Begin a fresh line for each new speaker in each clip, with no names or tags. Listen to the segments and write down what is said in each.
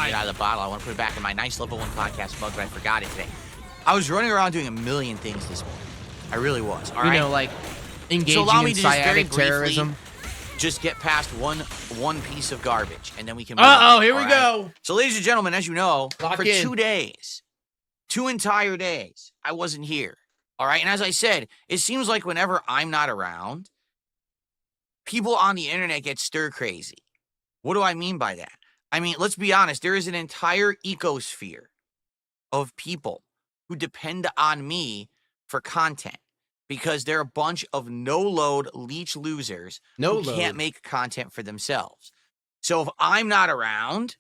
it out of the bottle. I want to put it back in my nice level 1 podcast mug, but I forgot it today. I was running around doing a million things this morning. I really was. All right?
You know, like engaging
so allow me
in
to just very
sciatic terrorism.
Just get past one piece of garbage, and then we can.
Here we go.
So, ladies and gentlemen, as you know,
Lock
for
in.
2 days, 2 entire days, I wasn't here. All right, and as I said, it seems like whenever I'm not around, people on the internet get stir crazy. What do I mean by that? I mean, let's be honest. There is an entire ecosphere of people who depend on me for content because they're a bunch of no-load leech losers who can't make content for themselves. So if I'm not around,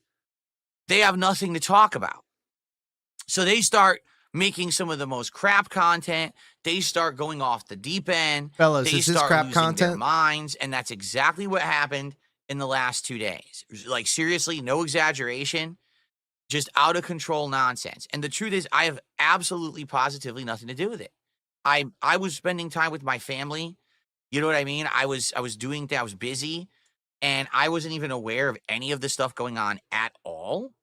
they have nothing to talk about. So they start making some of the most crap content. They start going off the deep end.
Fellas,
they
is this
start
crap
losing
content?
their minds, and that's exactly what happened in the last 2 days. Like, seriously, no exaggeration, just out of control nonsense. And the truth is, I have absolutely positively nothing to do with it. I was spending time with my family. You know what I mean? I was doing that. I was busy, and I wasn't even aware of any of the stuff going on at all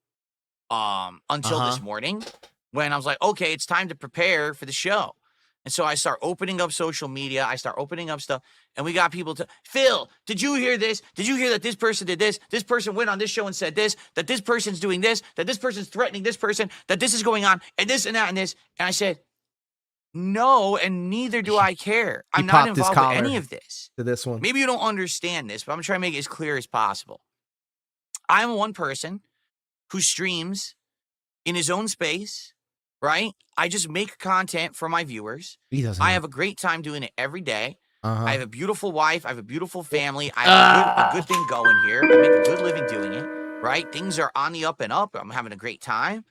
until this morning, when I was like, okay, it's time to prepare for the show. And so I start opening up social media. I start opening up stuff. And we got people to, Phil, did you hear this? Did you hear that this person did this? This person went on this show and said this, that this person's doing this, that this person's threatening this person, that this is going on, and this and that and this. And I said, no, and neither do I care. I'm not involved with any of this.
To this one.
Maybe you don't understand this, but I'm trying to make it as clear as possible. I'm one person who streams in his own space, right? I just make content for my viewers. I have a great time doing it every day. I have a beautiful wife. I have a beautiful family. I have a good thing going here. I make a good living doing it, right? Things are on the up and up. I'm having a great time.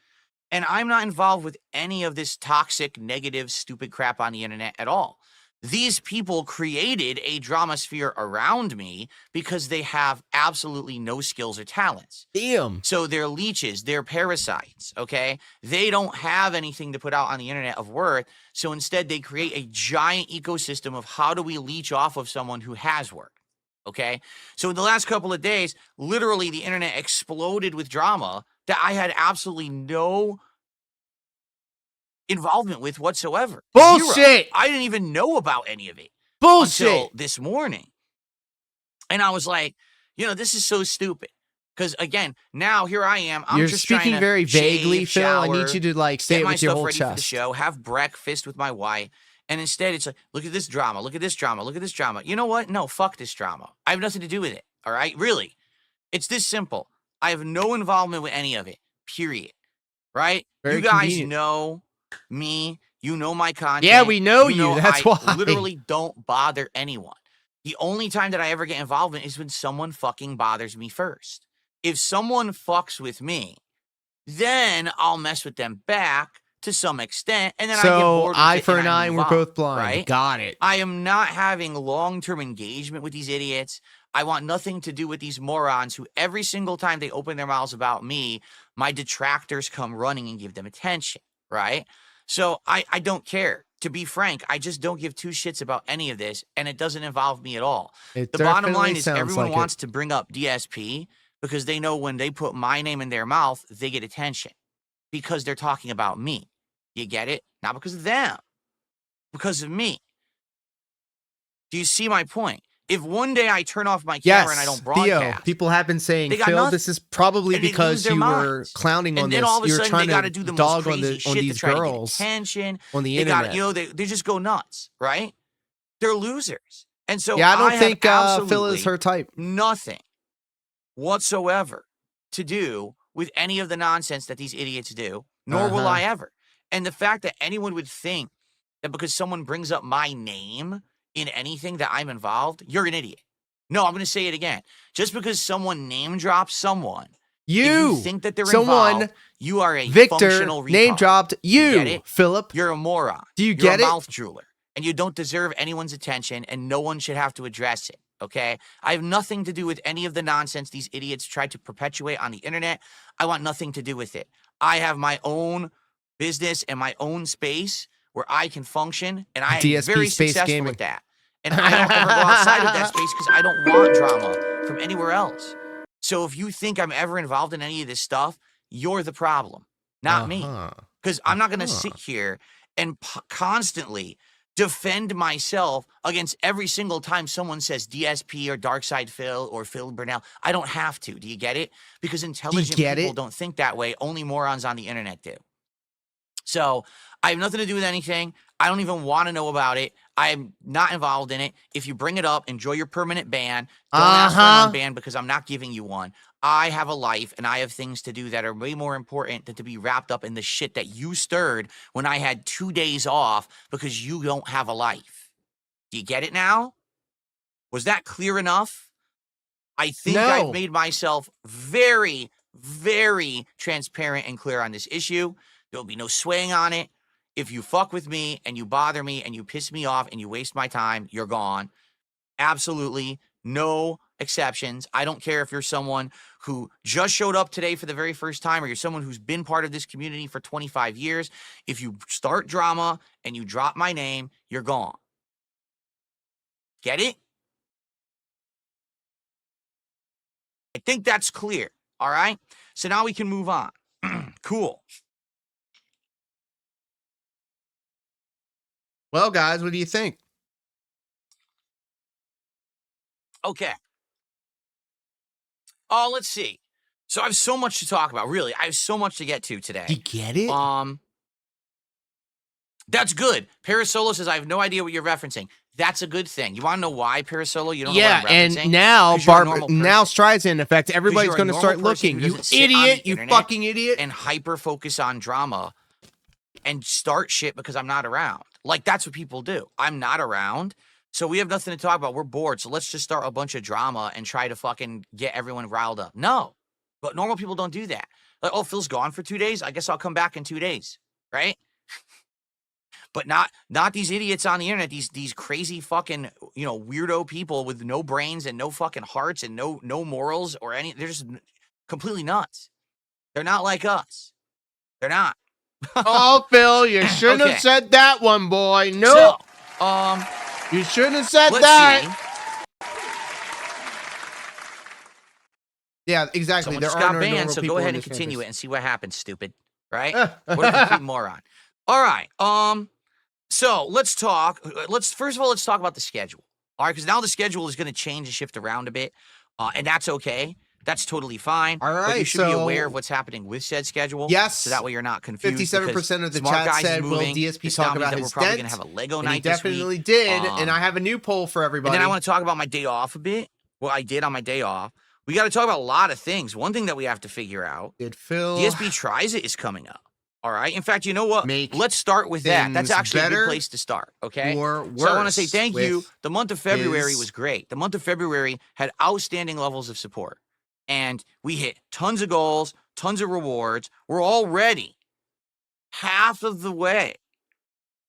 And I'm not involved with any of this toxic, negative, stupid crap on the internet at all. These people created a drama sphere around me because they have absolutely no skills or talents.
Damn.
So they're leeches, they're parasites, okay? They don't have anything to put out on the internet of worth. So instead, they create a giant ecosystem of how do we leech off of someone who has work, okay? So in the last couple of days, literally the internet exploded with drama that I had absolutely no involvement with whatsoever.
Bullshit.
Zero. I didn't even know about any of it.
Bullshit.
Until this morning. And I was like, you know, this is so stupid. Because again, now here I am.
You're
just
speaking
trying to
very vaguely,
shave,
Phil.
shower,
I need you to like say it with your whole
ready for the
chest.
show, have breakfast with my wife. And instead, it's like, look at this drama. Look at this drama. Look at this drama. You know what? No, fuck this drama. I have nothing to do with it. All right? Really. It's this simple. I have no involvement with any of it. Period. Right?
Very
you guys
convenient.
know me. You know my content.
Yeah, we know you. That's why.
I literally don't bother anyone. The only time that I ever get involved in is when someone fucking bothers me first. If someone fucks with me, then I'll mess with them back to some extent, and then I get bored with
eye
it
for
and
an
I
eye,
move
we're
on,
both blind.
right?
Got it.
I am not having long-term engagement with these idiots. I want nothing to do with these morons who every single time they open their mouths about me, my detractors come running and give them attention, right? So I don't care. To be frank, I just don't give two shits about any of this, and it doesn't involve me at all. The bottom line is everyone wants to bring up DSP because they know when they put my name in their mouth, they get attention because they're talking about me. You get it? Not because of them, because of me. Do you see my point? If one day I turn off my camera and I don't broadcast,
Theo, people have been saying, Phil,
nothing.
this is probably
And they
because
lose their
you were
minds.
clowning on
and
this.
then all of a
You were
sudden
trying
they got to
to
do the most
dog on,
crazy
on
shit
these
to try
girls
to get attention
on the
they
internet.
Got, you know, they just go nuts, right? They're losers. And so
yeah, I don't think
have
Phil is her type.
Nothing whatsoever to do with any of the nonsense that these idiots do, nor will I ever. And the fact that anyone would think that because someone brings up my name in anything that I'm involved, you're an idiot. No, I'm going to say it again. Just because someone name drops someone, if you think that they're involved, you are a functional retard.
Name dropped you,
get it?
Philip.
You're a moron.
Do you
You're
get
a
it?
mouth drooler. And you don't deserve anyone's attention, and no one should have to address it, okay? I have nothing to do with any of the nonsense these idiots tried to perpetuate on the internet. I want nothing to do with it. I have my own business and my own space where I can function, and I am
DSP
very
space
successful
gaming.
with that. And I don't ever go outside of that space because I don't want drama from anywhere else. So if you think I'm ever involved in any of this stuff, you're the problem, not me.
Uh-huh.
Because I'm not going to sit here and constantly defend myself against every single time someone says DSP or Darkside Phil or Phil Burnell. I don't have to. Do you get it? Because intelligent people don't think that way. Only morons on the internet do. So I have nothing to do with anything. I don't even want to know about it. I'm not involved in it. If you bring it up, enjoy your permanent ban. Don't ask for an unban because I'm not giving you one. I have a life and I have things to do that are way more important than to be wrapped up in the shit that you stirred when I had 2 days off because you don't have a life. Do you get it now? Was that clear enough? I think I've made myself very, very transparent and clear on this issue. There'll be no swaying on it. If you fuck with me and you bother me and you piss me off and you waste my time, you're gone. Absolutely no exceptions. I don't care if you're someone who just showed up today for the very first time or you're someone who's been part of this community for 25 years. If you start drama and you drop my name, you're gone. Get it? I think that's clear. All right? So now we can move on. Cool.
Well, guys, what do you think?
Okay. Oh, let's see. So I have so much to talk about. Really, I have so much to get to today.
Do you get it?
That's good. Parasolo says, I have no idea what you're referencing. That's a good thing. You want to know why, Parasolo? You don't know what I'm referencing?
And now, now Streisand effect, everybody's going to start looking. You idiot, you fucking idiot.
And hyper-focus on drama and start shit because I'm not around. Like, that's what people do. I'm not around, so we have nothing to talk about. We're bored, so let's just start a bunch of drama and try to fucking get everyone riled up. No, but normal people don't do that. Like, oh, Phil's gone for 2 days? I guess I'll come back in 2 days, right? But not these idiots on the internet, these crazy fucking, weirdo people with no brains and no fucking hearts and no morals or any. They're just completely nuts. They're not like us. They're not.
Oh, Phil, you shouldn't have said that one, boy. No.
So,
you shouldn't have said that.
See.
Yeah, exactly.
Someone just got banned, so go ahead and continue it and see what happens, stupid. Right? What a complete moron. All right. So let's talk. First of all, let's talk about the schedule. All right, because now the schedule is going to change and shift around a bit, and that's okay. That's totally fine.
All right,
but you should be aware of what's happening with said schedule.
Yes.
So that way you're not confused.
57% of the chat said, will DSP talk about his
we're probably
dent?
going to have a Lego night
He definitely did, and I have a new poll for everybody.
And then I want to talk about my day off a bit. What I did on my day off. We got to talk about a lot of things. One thing that we have to figure out.
Did Phil...
DSP Tries It is coming up. All right. In fact, you know what? Let's start with that. That's actually a good place to start. Okay.
Or worse,
so I want to say thank you. The month of February was great. The month of February had outstanding levels of support. And we hit tons of goals, tons of rewards. We're already half of the way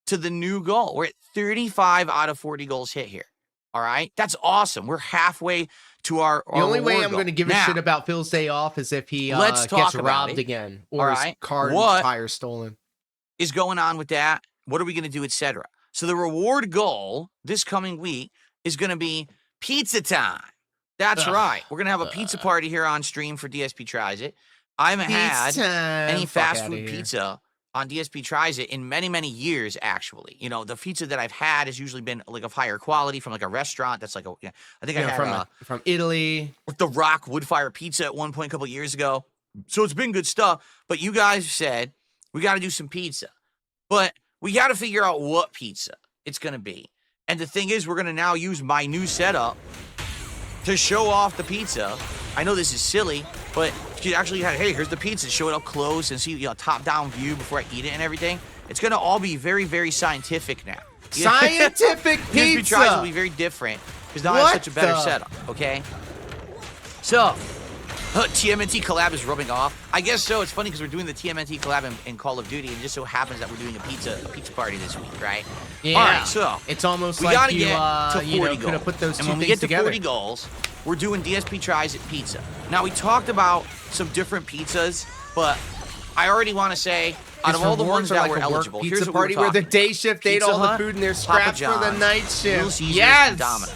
to the new goal. We're at 35 out of 40 goals hit here. All right. That's awesome. We're halfway to our
The only way I'm
going
to give a shit about Phil's day off is if he gets robbed again or his car and tire stolen.
Is going on with that? What are we going to do, etc.? So the reward goal this coming week is going to be pizza time. That's right. We're going to have a pizza party here on stream for DSP Tries It. I haven't had any fast food pizza on DSP Tries It in many, many years, actually. You know, the pizza that I've had has usually been like of higher quality from like a restaurant that's like I think I had
from Italy.
The Rock wood fire pizza at one point a couple years ago. So it's been good stuff. But you guys said we got to do some pizza. But we got to figure out what pizza it's going to be. And the thing is, we're going to now use my new setup to show off the pizza. I know this is silly, but you actually had, hey, here's the pizza, show it up close and see, top-down view before I eat it and everything. It's going to all be very, very scientific now.
Scientific pizza!
DSP Tries will be very different because now I have such a better setup, okay? So, TMNT collab is rubbing off. I guess so. It's funny because we're doing the TMNT collab in Call of Duty, and it just so happens that we're doing a pizza party this week, right?
Yeah.
All right, so
it's almost
we
like
gotta
you,
get to 40 goals.
Put those
and
two
when we
things
get to
together.
40 goals, we're doing DSP Tries It pizza. Now, we talked about some different pizzas, but I already want to say, out of all the ones that were eligible, here's what
party
we're talking.
Where the day shift ate all the food and they're scraps for the night shift.
Little Caesars and Domino's.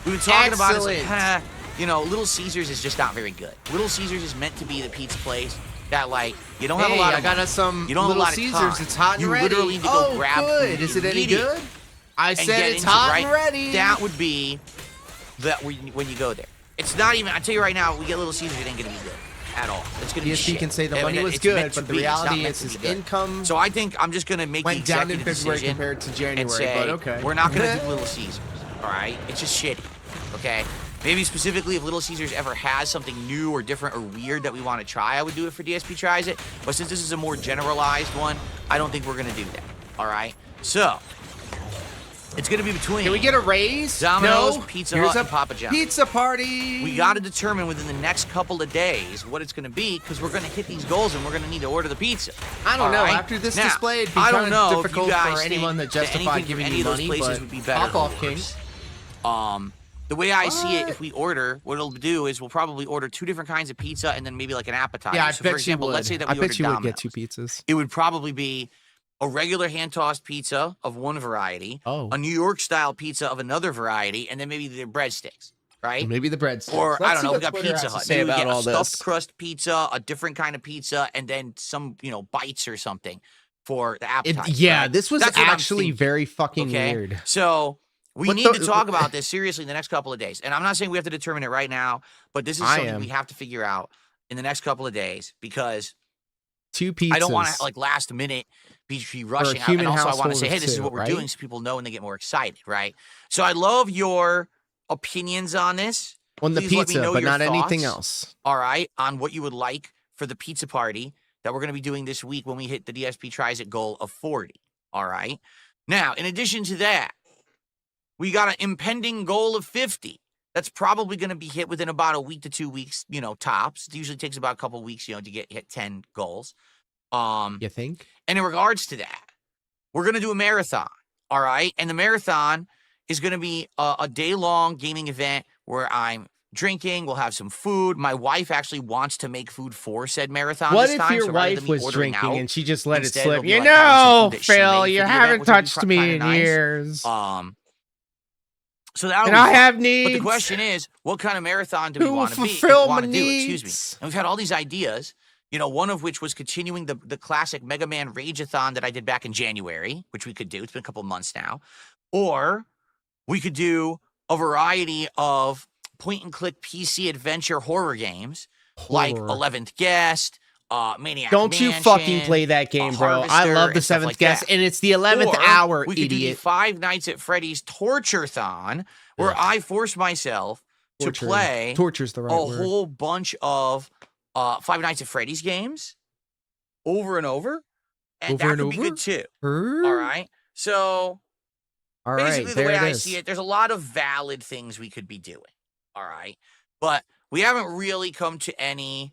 We've been talking about it. Little Caesars is just not very good. Little Caesars is meant to be the pizza place. that like you don't have a lot of.
I got us some
you don't
Little
have a lot of
Caesars.
Time.
It's hot and
you
ready.
Literally need to go grab
good.
Food
Is it any good? I said it's
into,
hot
right?
and ready.
That would be that when you go there. It's not even. I tell you right now, we get Little Caesars. It ain't gonna be good at all. It's gonna be shit.
DSP can say the money was good, but the reality is his income.
So I think I'm just gonna make the executive decision
compared to January.
And say,
but okay,
we're not gonna do Little Caesars. All right, it's just shitty. Okay, maybe specifically if Little Caesars ever has something new or different or weird that we want to try, I would do it for DSP Tries It. But since this is a more generalized one, I don't think we're gonna do that. All right, so. It's going to be between.
Can we get a raise?
Domino's, Pizza Hut, and Papa John's.
Pizza party.
We got to determine within the next couple of days what it's going to be because we're going to hit these goals and we're going to need to order the pizza.
I don't know. Right? After this display, it'd be kind of difficult for anyone that justified giving you money,
places would be better.
Pop off, King.
The way I see it, if we order, what it'll do is we'll probably order 2 different kinds of pizza and then maybe like an appetizer.
Yeah,
so for example, let's say that we ordered Domino's.
Would get 2 pizzas.
It would probably be a regular hand-tossed pizza of one variety, a New York-style pizza of another variety, and then maybe the breadsticks, right?
Maybe the breadsticks.
Or, I don't know, we got Pizza Hut. Maybe we get a stuffed crust pizza, a different kind of pizza, and then some, bites or something for the appetizer.
Right? This was actually very fucking weird.
So we need to talk about this seriously in the next couple of days. And I'm not saying we have to determine it right now, but this is something we have to figure out in the next couple of days because
2 pizzas.
I don't want to, last minute be rushing. And also I want to say, hey, this is what we're doing so people know and they get more excited, right? So I love your opinions on this.
On the pizza, but not anything else.
All right, on what you would like for the pizza party that we're going to be doing this week when we hit the DSP Tries It goal of 40. All right. Now, in addition to that, we got an impending goal of 50. That's probably going to be hit within about a week to 2 weeks, tops. It usually takes about a couple of weeks, to hit 10 goals.
You think?
And in regards to that, we're going to do a marathon, all right? And the marathon is going to be a day-long gaming event where I'm drinking, we'll have some food. My wife actually wants to make food for said marathon
what
this time.
What if your wife was drinking and she just let it slip?
Phil,
you haven't touched me in years.
So that
and I have needs.
But the question is, what kind of marathon do we want to do? Excuse me. And we've had all these ideas, one of which was continuing the classic Mega Man Rage-a-thon that I did back in January, which we could do. It's been a couple of months now. Or we could do a variety of point-and-click PC adventure horror games, like 11th Guest, Maniac
Don't
Mansion,
you fucking play that game, bro. I love the 7th Guest, and it's the 11th hour,
we could do the Five Nights at Freddy's Torture-thon, where I force myself to play
Torture's the right word.
Whole bunch of Five Nights at Freddy's games over and over, and that could be good too. All right? So, basically, the way I see it, there's a lot of valid things we could be doing. All right? But we haven't really come to any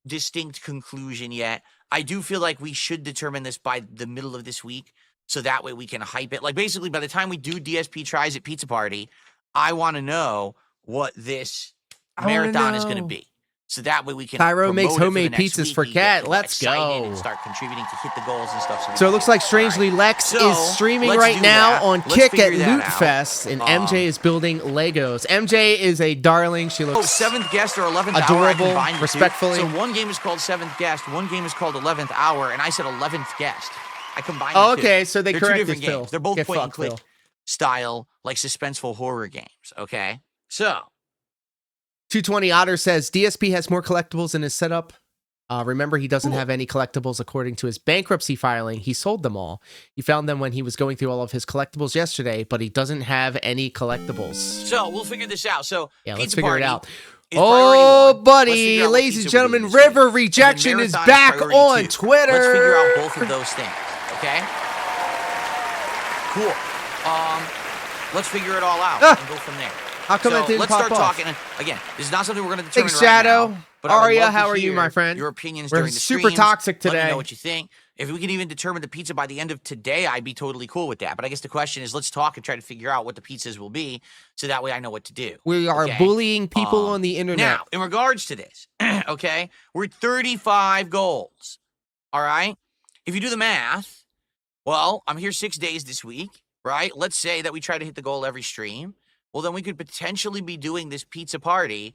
distinct conclusion yet. I do feel like we should determine this by the middle of this week so that way we can hype it. Like basically by the time we do DSP Tries It Pizza Party, I want to know what this marathon is going to be. So that way we can
Tyro makes homemade pizzas for Cat. Let's go.
And start contributing to hit the goals and stuff.
So it looks like Strangely Lex is streaming right now on Kick at Loot Fest, and MJ is building Legos. MJ is a darling. She looks
7th Guest or 11th
adorable,
hour.
Respectfully.
So one game is called 7th Guest, one game is called 11th Hour, and I said 11th Guest. I combined the two.
Okay, so they're
corrected two different games. They're both point-and-click style, like suspenseful horror games. Okay, so
220 Otter says DSP has more collectibles in his setup. Remember, he doesn't have any collectibles according to his bankruptcy filing. He sold them all. He found them when he was going through all of his collectibles yesterday, but he doesn't have any collectibles.
So we'll figure this out. So
yeah, let's figure it out. Oh, buddy, ladies and gentlemen, River Rejection is back on Twitter.
Let's figure out both of those things. Okay. Cool. Let's figure it all out and go from there.
How come it didn't
let's
pop
start
off?
talking. Again, this is not something we're going to determine
Big Shadow.
right now. But
Aria, how are you, my friend?
Your opinions
We're
during the
super
streams.
toxic today.
Let me know what you think. If we can even determine the pizza by the end of today, I'd be totally cool with that. But I guess the question is, let's talk and try to figure out what the pizzas will be, so that way I know what to do.
We are bullying people on the internet.
Now, in regards to this, okay, we're at 35 goals. All right? If you do the math, well, I'm here 6 days this week, right? Let's say that we try to hit the goal every stream. Well, then we could potentially be doing this pizza party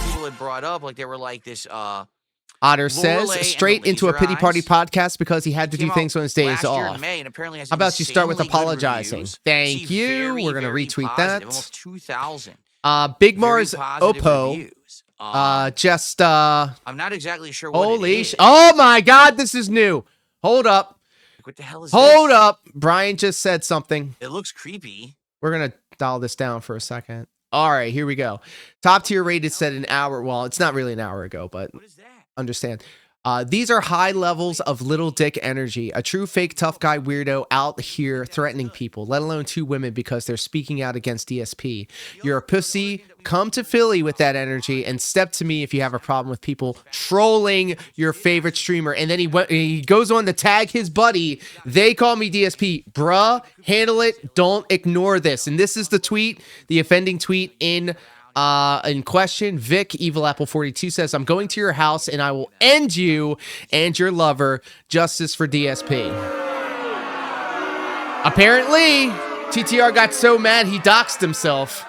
of people had brought up, like, they were like this
Otter
Lorelei
says
and the
straight into a
Laser
pity party
Eyes.
podcast because he had to
Came
do
out
things on his days
last year in
off.
May, and apparently has
How about you start with
insanely good
apologizing?
reviews.
Thank
See,
you.
very,
We're gonna
very
retweet
positive,
that.
almost 2,000.
Big
Very
Mars
positive
Oppo
reviews. I'm
Just
not exactly sure what
holy
it is.
oh my god, this is new. Hold up.
What the hell is
Hold
this?
up. Brian just said something.
It looks creepy.
We're going to dial this down for a second. All right, here we go. Top tier rated said an hour. Well, it's not really an hour ago, but
What is that?
understand. These are high levels of little dick energy. A true fake tough guy weirdo out here threatening people, let alone two women because they're speaking out against DSP. You're a pussy. Come to Philly with that energy and step to me if you have a problem with people trolling your favorite streamer. And then he goes on to tag his buddy. They call me DSP. Bruh, handle it. Don't ignore this. And this is the tweet, the offending tweet in question. Vic Evil Apple 42 says, I'm going to your house and I will end you and your lover. Justice for DSP. Apparently TTR got so mad he doxed himself.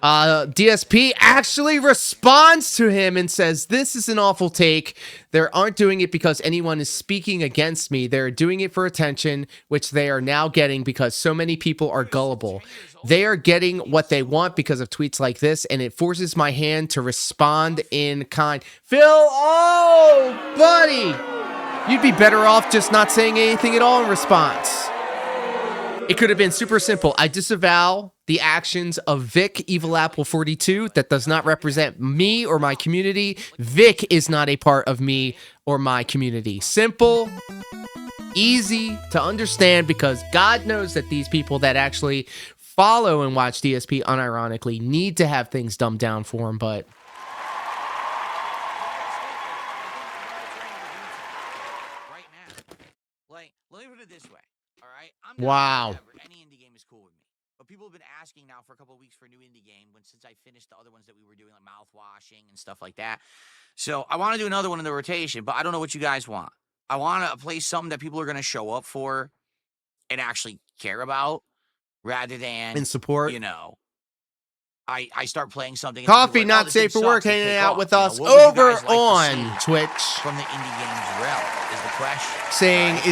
DSP actually responds to him and says, this is an awful take. They aren't doing it because anyone is speaking against me. They're doing it for attention, which they are now getting because so many people are gullible. They are getting what they want because of tweets like this, and it forces my hand to respond in kind. Phil, oh, buddy, you'd be better off just not saying anything at all in response. It could have been super simple. I disavow the actions of Vic Evil Apple 42. That does not represent me or my community. Vic is not a part of me or my community. Simple, easy to understand, because God knows that these people that actually follow and watch DSP unironically need to have things dumbed down for them, but
Right now. Like, let me put it this way. All right? I'm
Wow.
whatever. Any indie game is cool with me. But people have been asking now for a couple of weeks for a new indie game since I finished the other ones that we were doing, like mouthwashing and stuff like that. So I want to do another one in the rotation, but I don't know what you guys want. I want to play something that people are going to show up for and actually care about, rather than,
in support.
you know, I start playing something. And
Coffee,
like,
not
this
safe
thing
for work,
sucks, and
hanging
take
out
off.
with
You know,
us
what would you
over
guys like to
on
see
Twitch.
from the indie games realm is the question.
Saying,
right?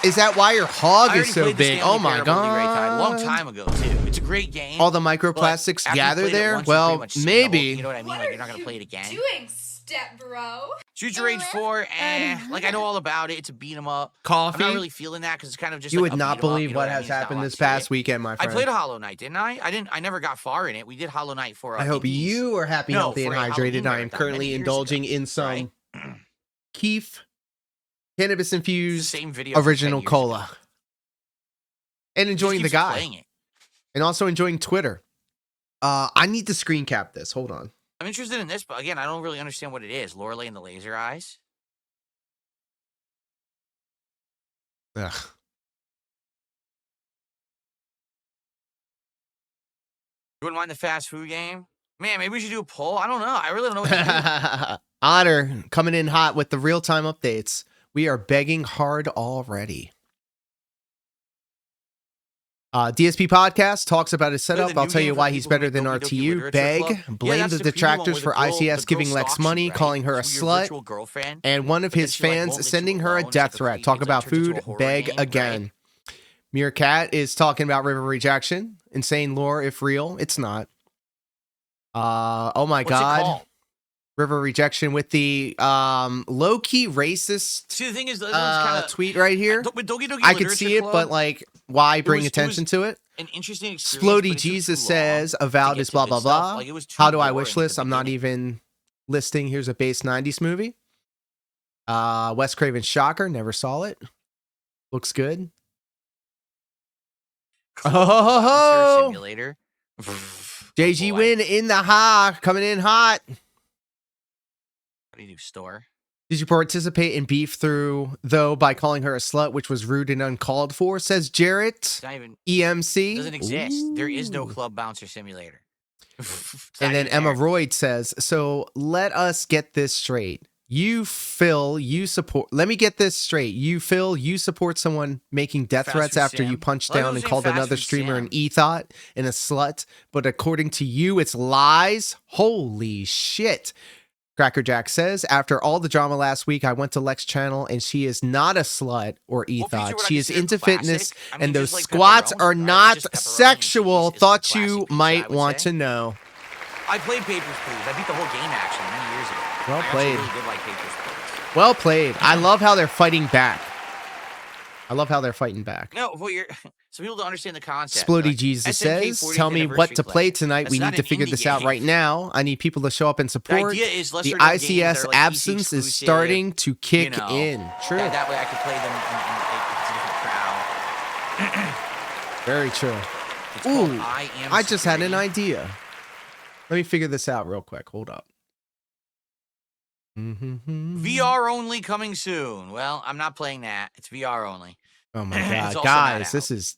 is that why your hog
I
is
already
so
played the
big?
Stanley
Oh my
Parable Ray Tide a long
god.
time ago too. It's a great game.
All the
but
microplastics
after you
gather
played it
there?
once, you pretty
Well,
much see the
maybe.
whole- you know what I mean? Like, you're not gonna play it again.
Doing, step bro.
Future Rage 4, like I know all about it. It's a beat 'em up. I'm
Coffee.
not really feeling that because it's kind of just
You
like
would
a
not
beat 'em up,
believe
you know
what
I
has
mean? It's not a
happened
lot
this
to it.
past weekend, my
I
friend.
played a Hollow Knight, didn't I? I never got far in it. We did Hollow Knight for
I hope
indies.
you are happy,
No,
healthy, and
for a
hydrated.
Halloween
I am
marathon
currently
many years
indulging
ago,
in some
right?
Keef cannabis
It's the
infused
same video from
original
10 years
cola.
ago.
And
He just
enjoying the
keeps
guy.
playing it.
And also enjoying Twitter. I need to screen cap this. Hold on.
I'm interested in this, but again, I don't really understand what it is. Lorelei and the Laser Eyes.
Ugh.
You wouldn't mind the fast food game? Man, maybe we should do a poll. I don't know. I really don't know what to do.
Otter coming in hot with the real-time updates. We are begging hard already. DSP Podcast talks about his
Look at
setup.
the
I'll
new
tell
game
you
for
why
the
he's
people
better
who
than
make Doki Doki
RTU.
Literature
Beg,
Club. Yeah,
blame
that's
the
the preview one
detractors
where
for
the girl
ICS giving Lex
stalks you,
money,
right?
calling her a
Through your
slut,
virtual girlfriend.
and one of
But then
his
she, like,
fans
won't let you
sending her a
alone. It's
death
like a
threat.
creep.
Talk
It's like
about
turns into
food.
a horror
Beg
game, right?
again. Meerkat is talking about River Rejection. Insane lore, if real. It's not. Oh my
What's it
god.
called?
River Rejection with the low-key racist
See, the thing is, this one's kind of
tweet right here.
with Doki Doki
I could
Literature
see it,
Club,
but like, why bring
was-
attention to it?
an interesting experience.
Splody
but it took
Jesus
too long
says,
to
avowed
get
is
to
blah
good
blah
stuff.
blah.
Like, it was too
How do I
boring
wish
at the
list? I'm not
beginning.
even listing. Here's a base 90s movie. Wes Craven's Shocker. Never saw it. Looks good.
Club
Oh,
Bouncer Simulator.
JG
boy.
Win in the hot, coming in hot.
What do you do, store?
Did you participate in beef through, though, by calling her a slut, which was rude and uncalled for, says Jarrett.
It's not even
EMC.
doesn't exist. There is no
Ooh.
Club Bouncer Simulator. It's
And
not
then
even
Emma
there.
Royd says, so let us get this straight. You, Phil, you support. Let me get this straight. You, Phil, you support someone making death
Fast
threats
food
after you
sim.
punched
Well, I
down
was
and
saying
called
fast
another
food
streamer an
sim.
e-thought and a slut, but according to you, it's lies? Holy shit. Cracker Jack says, after all the drama last week, I went to Lex channel and she is not a slut or
What feature
e-thought.
would I
She is
consider
into
classic?
fitness
I mean,
and those
just like
squats
pepperoni,
are
right?
not
Just pepperoni and
sexual.
cheese is the
Thought
classic
you
pizza, I
might
would
want
say.
to know.
I played Papers, Please. I beat the whole game actually many years ago.
Well
I
played.
actually really did like Papers, Please.
Well played. I love how they're fighting back. I love how they're fighting back.
No, well, some people don't understand the concept.
Splody
Like,
Jesus
SNK
says,
40th
tell me what
anniversary
to play
collection.
tonight.
That's
We
not
need to
an
figure
indie
this out
game.
right now. I need people to show up and
The
support.
idea is
The
lesser known games
ICS
that are, like, PC
absence is
exclusive,
starting to kick
you know,
in. True.
That way I could play them in it's a different crowd.
Very true.
It's called
Ooh,
I Am
I just had an
Security.
idea. Let me figure this out real quick. Hold up.
VR only coming soon. Well, I'm not playing that. It's VR only.
Oh my
It's
god,
also not
guys,
out.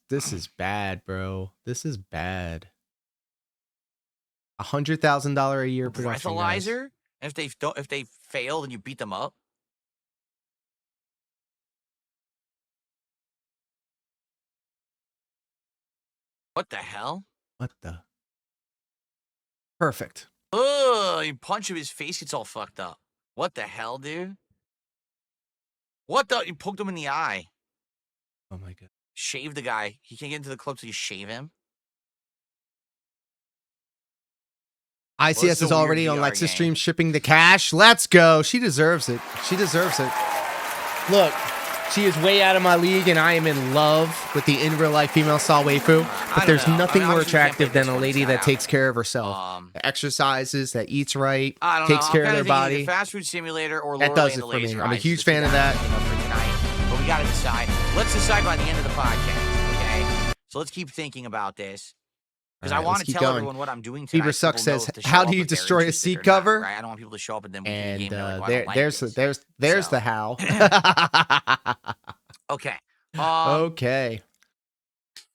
this is bad, bro. This is bad. $100,000 a year production. Guys.
Breathalyzer? And if they fail, then you beat them up. What the hell?
What the? Perfect.
Ugh, you punch him, his face gets all fucked up. What the hell, dude? What the? You poked him in the eye.
Oh my god.
Shave the guy. He can't get into the club till you shave him.
ICS
it's
is
a weird
already on
VR
Lexus
game.
stream shipping the cash. Let's go. She deserves it. She deserves it. Look, she is way out of my league, and I am in love with the in real life female style waifu.
I
But
don't
there's
know.
nothing
I mean,
more
obviously you can't
attractive
play
than
this
a
one,
lady
it's
that
not
takes
out.
care of herself, that exercises, that eats right,
I don't
takes
know.
care
I'm
of their
kinda thinking
body.
either Fast Food Simulator or
That
Lorelei
does
and
it
the
for me.
Laser
I'm a
Eyes
huge
is the
fan of
thing
that.
I'm thinking of for tonight. But we got to decide. Let's decide by the end of the podcast, okay? So let's keep thinking about this. Because I
Alright,
want
let's
to
keep
tell
going.
everyone what I'm doing tonight.
Fever
so
Suck
people know
says,
if to show
how
up
do you
if they're
destroy a
interested
seat
or not,
cover?
right? I don't want people to show up and then we do the
And
game and they're like, well, I don't like this.
there's
So.
the how.
Okay.
Okay.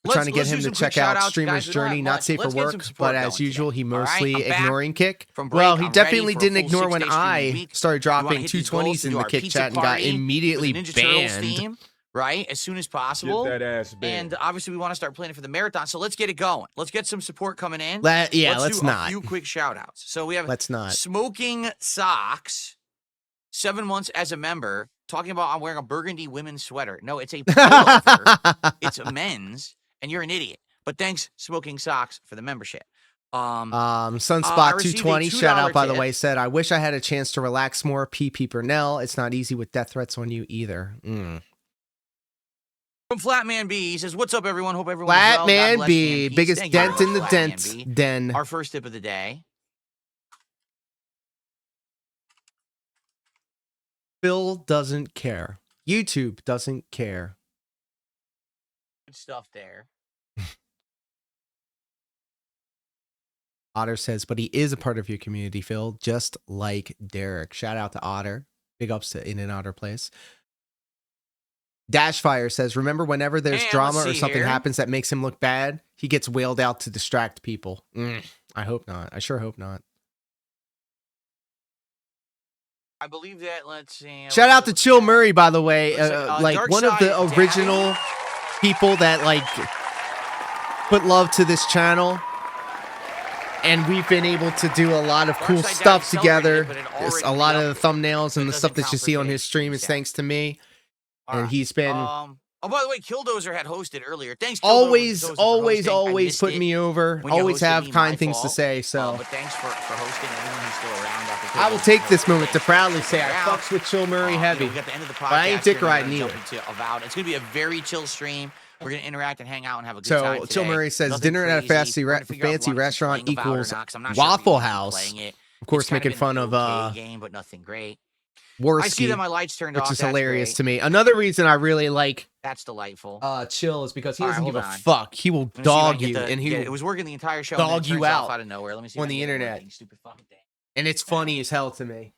We're trying to get him to check out Streamer's Journey, not safe for work, but as usual, he mostly ignoring kick. Well, he definitely didn't ignore when I started dropping 220s in the kick chat and got immediately banned.
Right? As soon as possible.
Get that ass banned.
And obviously, we want to start planning for the marathon. So let's get it going. Let's get some support coming in.
Let's
do
not.
a few quick shout outs. So we have
Let's not.
Smoking Socks, 7 months as a member, talking about I'm wearing a burgundy women's sweater. No, it's a pullover. It's a men's, and you're an idiot. But thanks, Smoking Socks, for the membership.
Sunspot
received a
220 shout out, by the
tip.
way, said, I wish I had a chance to relax more. PP Pernell. It's not easy with death threats on you either.
From Flatman B, he says, "What's up, everyone? Hope everyone's well. God
Flatman
bless
B,
you and peace."
biggest
Thank you very
dent
much,
in the
Flatman
dents
B.
den.
Our first tip of the day.
Phil doesn't care. YouTube doesn't care.
Good stuff there.
Otter says, but he is a part of your community, Phil, just like Derek. Shout out to Otter. Big ups to In and Otter Place. Dashfire says, remember whenever there's
And
drama
let's
or
see
something
here.
happens that makes him look bad, he gets wailed out to distract people. I hope not. I sure hope not.
I believe that. Let's see.
Shout out to Chill Murray, by the way. Like
Dark
one of the
Side
original people that like put love to this channel. And we've been able to do a lot of
Dark
cool
Side
stuff
Daddy
together.
celebrated it, but it
It's
already
a lot
up.
of the thumbnails and
It
the stuff
doesn't
that you
count for
see on his
today's
stream is
chat.
thanks to me.
All
And
right.
he's been
Oh, by the way, Killdozer had hosted earlier. Thanks, Killdozer,
always
for hosting. I missed
put
it
me over.
when you
Always
hosted
have
me,
kind
my
things to
fault.
say. So
But thanks for hosting everyone who's still around. After
I will
Killdozer
take this
hosted.
moment to proudly
Thanks
say
for
I
hanging out.
fucks with Chill Murray heavy.
We got the end of the podcast.
But I ain't dick
here, and
riding
we're
either.
gonna jump into Avowed. It's gonna be a very chill stream. We're gonna interact and hang out and have a good
So
time.
Chill
today.
Murray says
Nothing
dinner at a
crazy. We're gonna figure out if
fancy
we wanna keep
restaurant
playing Avowed or
equals
not, 'cause I'm not sure if we
Waffle
wanna keep
House.
playing it.
Of course,
It's kind
making
been
fun
an
of
okay game, but nothing great. I see
Worski,
that my lights turned
which
off.
is
That's
hilarious
great.
to me. Another reason I really like
That's delightful.
Chill is because he
All right,
doesn't give a
hold on.
fuck. He will
Let me see if I
dog
can
you,
get the-
and he
yeah,
will,
it was working the entire show.
dog
and then it
you
turns off
out
out of nowhere. Let me see
on
if I
the
can get it
internet.
working. Stupid fucking thing.
and it's funny as hell to me.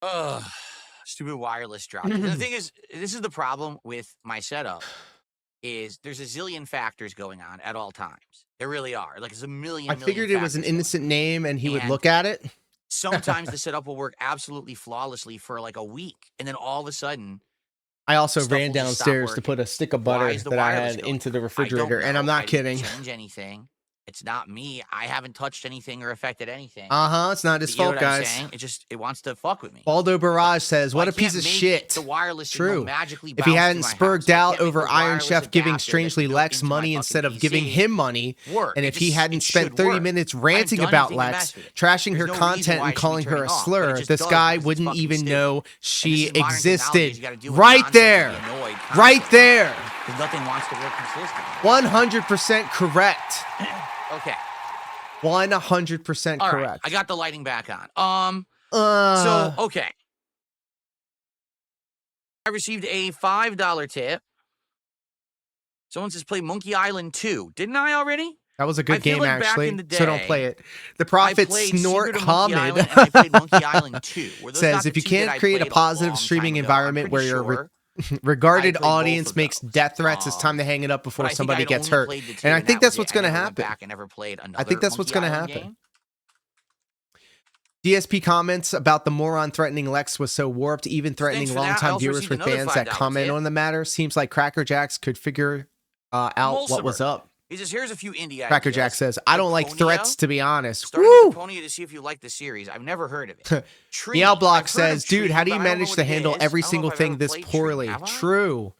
Ugh, stupid wireless drop. The thing is, this is the problem with my setup. Is there's a zillion factors going on at all times. There really are. Like, there's a million.
I figured it was an
factors going on.
innocent name, and he would
And
look at it.
Sometimes the setup will work absolutely flawlessly for like a week, and then all of a sudden,
I also
stuff
ran
will just stop
downstairs to
working.
put a stick of
Why
butter
is the
that I
wireless
had
going
into the
out? I
refrigerator,
don't
and I'm
know. I
not
didn't
kidding.
change anything. It's not me. I haven't touched anything or affected anything.
It's not his
But you know
fault,
what I'm
guys.
saying? It wants to fuck with me.
Baldo Barrage says,
Well,
"What
I
a piece
can't
of
make
shit."
the wireless signal
True.
magically
If he
bounce
hadn't
through my
spurged
house. I
out
can't make
over
the
Iron
wireless
Chef giving
adapter that's
strangely
built
Lex
into my
money
fucking
instead of
PC
giving him money,
work.
and
It
if he
just-
hadn't
it
spent
should
30
work.
minutes
I haven't
ranting
done
about
anything to
Lex,
mess with it.
trashing her
There's no reason
content
why
and
it should be
calling her
turning
a
off, but
slur,
it just
this
does
guy
because it's
wouldn't
fucking
even
stupid.
know
And
she
this is modern technology.
existed.
You gotta deal with
Right
nonsense and
there.
be annoyed
Right
constantly
there.
because nothing wants to work consistently.
100% correct.
Okay.
100%
All right.
correct.
I got the lighting back on. So, okay. I received a $5 tip. Someone says play Monkey Island 2. Didn't I already?
That was a
I
good
feel
game,
like back
actually.
in the
So don't
day,
play it. The
I
Prophet
played
Snort
Secret of Monkey
Hamid
Island and I played Monkey Island 2. Were those not
says,
the
if you
two that
can't
I
create a
played
positive
long
streaming
time ago?
environment
I'm
where
pretty
your
sure
regarded
I played both
audience
of
makes
those.
death threats, it's time to hang it up before
But I think
somebody
I'd
gets
only
hurt.
played the two,
And I
and
think
that
that's
was
what's
it. I
going to
never went
happen.
back and never played another
I think that's what's
Monkey
going to
Island
happen.
game.
DSP comments about the moron threatening Lex was so warped, even threatening
for that. I
longtime
also
viewers
received
with
another
bans that
$5
comment
tip.
on the matter. Seems like Cracker Jacks could figure out what was
Mulciber.
up.
He says, here's a few indie
Cracker
ideas.
Jack says, I don't like
Laconia,
threats, to be honest.
starting
Woo!
with Laconia to see if you like the series. I've never heard of it. Tree.
Meow Block
I've heard of
says, dude,
Tree,
how do you
but I don't know
manage
what
to
it
handle
is.
every
I don't know
single
if I've
thing
ever
this
played Tree.
poorly?
Have I?
True.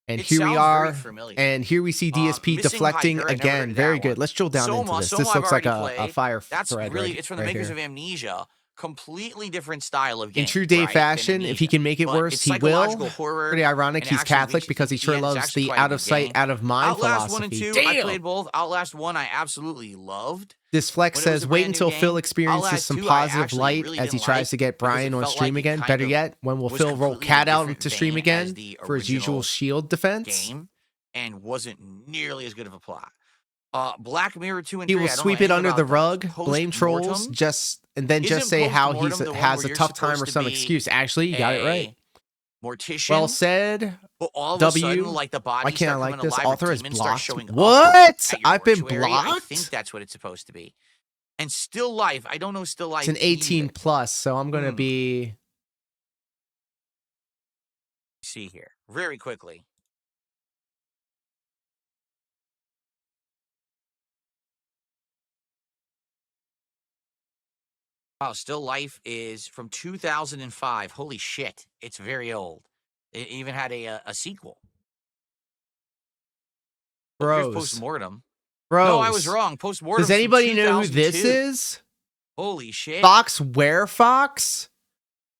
And
It
here we
sounds
are.
very familiar.
And here we see DSP
Missing
deflecting
Hiker, I never
again.
heard of
Very
that
good.
one.
Let's drill down into this.
Soma
This
I've
looks like
already
a
played.
fire
That's
thread.
really,
right,
it's from the
right
makers
here.
of Amnesia. Completely different style of game.
In true Dave
right,
fashion, if he can make it
but
worse,
it's
he will.
psychological horror,
Pretty ironic.
and
He's
actually
Catholic
makes you
because he
think
sure
the end is
loves
actually
the
quite a
out
good
of sight,
game.
out of mind
Outlast 1 and
philosophy.
2, I
Damn.
played both. Outlast 1 I absolutely loved.
This Flex
When it was
says,
a
wait
brand new
until Phil
game.
experiences
Outlast
some
2 I
positive
actually
light
really
as he
didn't
tries
like
to get
because
Brian
it
on
felt
stream
like it
again.
kind
Better
of
yet, when will
was
Phil roll
completely
Cat out
different
into stream
vein
again
as the
for his usual
original
shield defense?
game and wasn't nearly as good of a plot. Black Mirror 2 and
He
3,
will
I don't
sweep
know
it
anything
under
about
the
those.
rug, blame trolls,
Postmortem?
and then just
Isn't
say how he
Postmortem the one
has
where
a
you're
tough time or
supposed to
some
be
excuse. Actually, you got it right.
Mortician.
Well said.
But all of
W.
a sudden, like the bodies
Why can't I
start
like
coming
this?
alive,
Author
or
is
demons start
blocked.
showing up
What?
at your
I've been
mortuary. I
blocked?
think that's what it's supposed to be. And Still Life, I don't know Still Life.
It's an 18
either.
plus, so I'm going to be...
See here, very quickly. Oh, Still Life is from 2005. Holy shit, it's very old. It even had a sequel. Oh, here's
Bros.
Postmortem.
Bros.
No, I was wrong. Postmortem.
Does anybody know who this is?
Holy shit.
Fox Where Fox?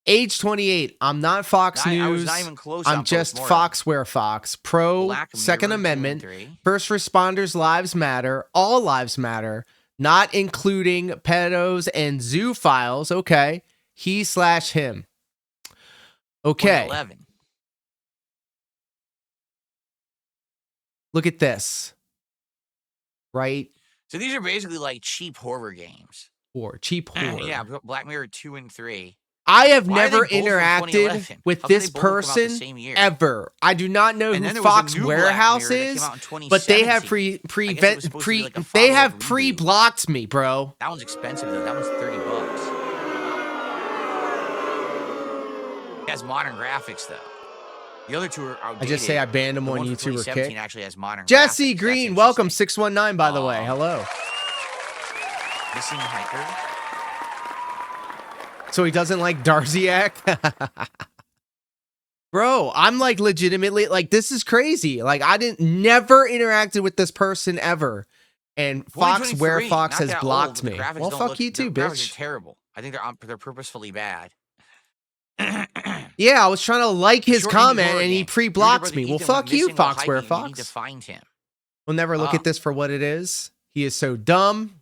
Age 28. I'm not Fox News.
I was not even close.
I'm
on
just
Postmortem.
Fox Where Fox. Pro,
Black
Second
Mirror 2 and
Amendment,
3.
First Responders Lives Matter, All Lives Matter, not including pedos and zoophiles. Okay. He/him. Okay.
2011.
Look at this. Right?
So these are basically like cheap horror games.
Or cheap horror.
Yeah, Black Mirror 2 and 3.
I have
Why are they
never
both from
interacted
2011?
with
How could
this
they both come out the
person
same year?
ever. I do not know
And
who
then there was a
Fox
new Black
Warehouse
Mirror that came
is,
out in
but they have
2017. I guess it was supposed to be like a
they have
follow-up reboot.
pre-blocked me, bro.
That one's expensive though. That one's $30. It has modern graphics though. The other two are outdated.
I just say I banned him
The
on
one from
YouTube or
2017
kick.
actually has modern
Jesse
graphics.
Green,
That's
welcome
interesting.
619 by the way. Hello.
Missing Hiker.
So he doesn't like Darziak? Bro, I'm like legitimately like this is crazy. Like I never interacted with this person ever. And Fox Where
2023,
Fox
not
has
that
blocked
old, but
me.
the graphics
Well,
don't
fuck
look-
you too,
the graphics
bitch.
are terrible. I think they're purposefully bad.
Yeah, I was trying to like his
Short indie
comment
horror
and he
game.
pre-blocked
Brother
me. Well,
Ethan
fuck
went
you,
missing while
Fox Where
hiking. You need to
Fox.
find him.
We'll never look at this for what it is. He is so dumb.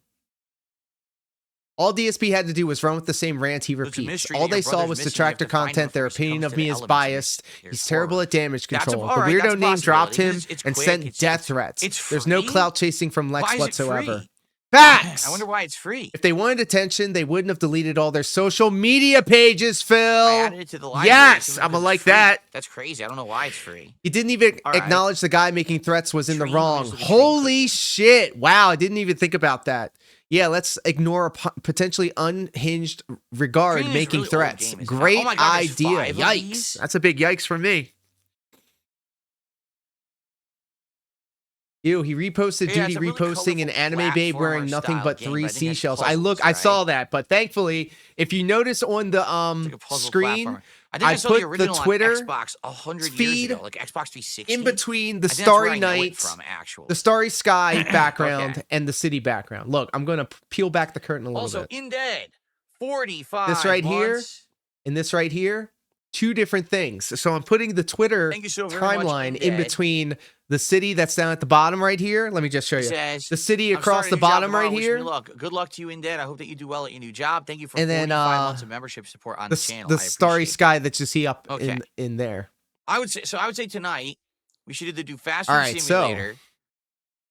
All DSP had to do was run with the same rant he
It's a
repeats.
mystery
All
that your
they saw
brother's
was
missing. You
detractor
have to find him
content. Their
first. It
opinion
comes
of
to
me
the
is
elements.
biased.
Here's
He's terrible
horror.
at damage
That's a-
control.
all
The
right,
weirdo
that's a
name dropped
possibility.
him
It's
and
quick,
sent
it's-
death threats.
it's
There's no
free?
clout chasing from Lex
Why is it
whatsoever.
free?
Facts!
I wonder why it's free.
If they wanted attention, they wouldn't have deleted all their social media pages, Phil.
I added it to the library.
Yes,
simply
I'm
because
gonna
it's
like
free.
that.
That's crazy. I don't know why it's free.
He didn't even
All right.
acknowledge the guy making threats was in the
Stream
wrong.
versus the
Holy
stream.
shit. Wow, I didn't even think about that. Yeah, let's ignore a potentially unhinged regard
Green is
making
really old
threats.
game, is it?
Great
Oh my God, there's
idea.
5 of
Yikes.
these?
That's a big yikes from me. Ew, he reposted
Yeah,
Duty
it's a really
reposting an
colorful
anime babe wearing
platformer
nothing
style
but
game,
3
but I think that's
seashells.
puzzles,
I saw
right?
that, but thankfully, if you notice on the
It's like a puzzle
screen,
platformer. I think I saw
put
the original
Twitter
on Xbox 100 years
feed
ago, like Xbox 360.
in between the
I think that's where
Starry
I know it
Night,
from, actually.
the Starry Sky background,
Okay.
and the city background. Look, I'm going to peel back the curtain a little
Also,
bit.
in dead, 45
This right here,
months.
and this right here, 2 different things. So I'm putting the Twitter
Thank you so very much,
timeline
In
in
Dead.
between the city that's down at the bottom right here. Let me just show you.
Says,
The city
"I'm
across
starting
the
a new job
bottom
tomorrow.
right
Wish me
here.
luck. Good luck to you, In Dead. I hope that you do well at your new job. Thank you for
And then,
45 months of membership support on the channel.
The
I
Starry
appreciate it."
Sky that you see up
Okay.
in there.
I would say tonight we should either do Fast
All
Food
right, so-
Simulator.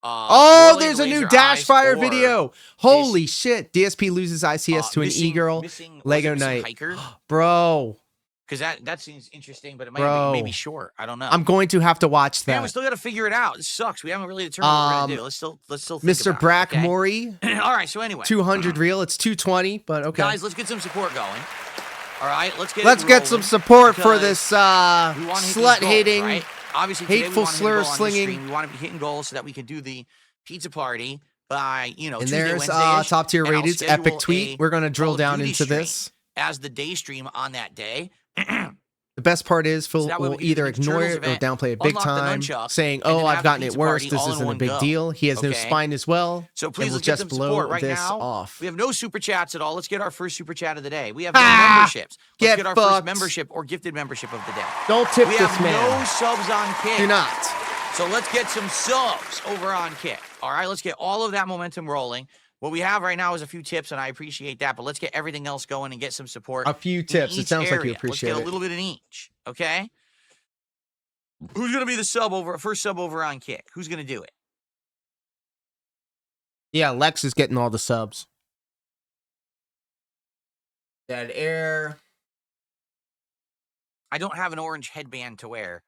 Oh,
Morley
there's a new
Laser
Dash
Eyes,
Fire
or
video. Holy shit. DSP loses ICS to an
Missing-
e-girl.
Missing- was
Lego
it Missing
Night.
Hiker?
Bro,
Because that seems interesting, but it might
Bro.
be maybe short. I don't know.
I'm going to have to watch
Man, we
that.
still got to figure it out. This sucks. We haven't really determined what we're gonna do. Let's still think
Mr.
about
Brack
it, okay?
Mori,
All right. So anyway,
200 real. It's 220, but okay.
guys, let's get some support going. All right, let's get.
Let's
it
get some
rolling,
support for
because
this
we wanna hit these
slut
goals,
hating.
right? Obviously, today we
hateful
wanna hit a
slur
goal on this
slinging.
stream. We want to be hitting goals so that we can do the pizza party by
And
Tuesday,
there's
Wednesday-ish,
top tier
and I'll
rated
schedule
epic tweet.
a
We're going to drill
Call of
down
Duty
into
stream
this.
as the day stream on that day.
The best part is Phil
So that way
will
we can do
either
the
ignore
Turtles
it or
event,
downplay it big
unlock the
time,
nunchuck,
saying,
and
"Oh,
then
I've
have
gotten
the
it
pizza
worse.
party
This
all in
isn't a
one
big
go."
deal." He has no
Okay?
spine as well.
So
And
please
we'll
let's get
just
some
blow
support right
this
now.
off.
We have no super chats at all. Let's get our first super chat of the day. We have no
Ah!
memberships. Let's
Get
get our
fucked.
first membership or gifted membership of the day.
Don't tip
We
this
have
man.
no subs on Kick.
Do not.
So let's get some subs over on Kick. All right, let's get all of that momentum rolling. What we have right now is a few tips, and I appreciate that. But let's get everything else going and get some support.
A few
in
tips. It
each
sounds like you
area.
appreciate
Let's get
it.
a little bit in each. Okay. Who's gonna be the first sub over on Kick? Who's gonna do it?
Yeah, Lex is getting all the subs. Dead air.
I don't have an orange headband to wear.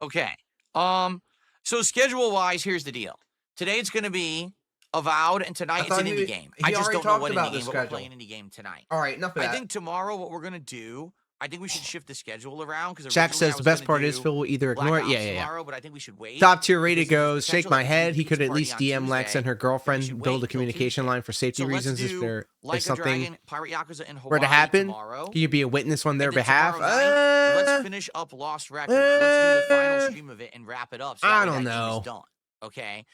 Okay. So schedule-wise, here's the deal. Today it's going to be Avowed, and tonight it's an indie game. I just don't know what indie game, but we're playing an indie game tonight.
All right, enough of that.
I think tomorrow what we're going to do, I think we should shift the schedule around. Because
Jack says the best part is Phil will either ignore it. Yeah.
Tomorrow, but I think we should wait.
Top tier rated
because there's
goes,
potential
shake my
that we can
head.
do
He
the
could
pizza
at
party
least
on
DM Lex
Tuesday.
and her
should
girlfriend,
wait
build a
till
communication
Tuesday.
line for safety
So let's
reasons if
do
there
Like
if
a
something
Dragon, Pirate Yakuza, and Hawaii
were to happen.
tomorrow.
He could be a witness on their
And then
behalf.
tomorrow night, let's finish up Lost Records. Let's do the final stream of it and wrap it up. So
I
that way
don't
that game is
know.
done. Okay.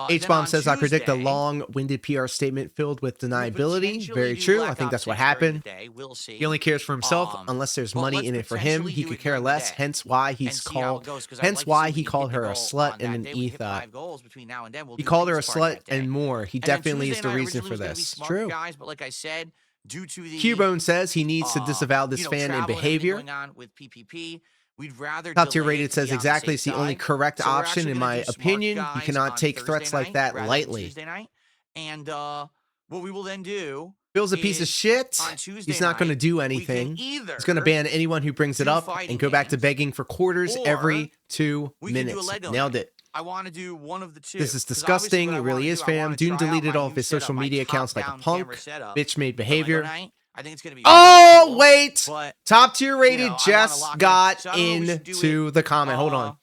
H-Bomb says, I predict a
Tuesday,
long-winded PR statement filled with
we'll
deniability.
potentially
Very
do
true.
Black
I think
Ops
that's what
6 during
happened.
the day. We'll see.
He only cares for himself unless there's
but
money
let's
in it for him.
potentially
He
do
could
it
care
during the
less.
day
Hence why
and
he's
see how it
called.
goes, 'cause I'd
Hence
like to
why
see
he
if we
called
hit
her
the
a
goal
slut
on
and
that
an
day. We hit
ether.
5 goals between now and then. We'll
He
do the
called her a
pizza party
slut
that day.
and more. He
And then
definitely is
Tuesday
the
night
reason
originally
for
was gonna be
this.
Smart
True.
Guys, but like I said, due to the
Cubone says he needs to disavow this fan and
travel everything
behavior.
going on with PPP, we'd rather
Top tier
delay it
rated
to
says
be on
exactly.
the
It's the
safe
only
side.
correct
So we're
option
actually
in
gonna
my
do Smart
opinion. You
Guys
cannot
on
take
Thursday
threats like
night
that
rather than
lightly.
Tuesday night. And what we will then do
Bill's a piece of
is
shit.
on Tuesday
He's not going to
night,
do
we can
anything.
either
He's going to ban anyone who brings it
do
up
fighting
and go back to
games,
begging for quarters
or
every 2
we can do a
minutes.
Lego
Nailed
night.
it.
I want to do one of the two.
This is
'Cause obviously
disgusting.
what I
It really
wanna
is,
do, I
fam.
wanna
Dune
try out
deleted
my
all of
new
his
setup,
social
my
media accounts like a
top-down
punk.
camera setup
Bitch made
for Lego
behavior.
night. I think it's going to be
Oh,
cool,
wait.
but,
Top tier rated
I wanna
just
lock it in.
got
So I don't know if we should do
into
it,
the comment. Hold on.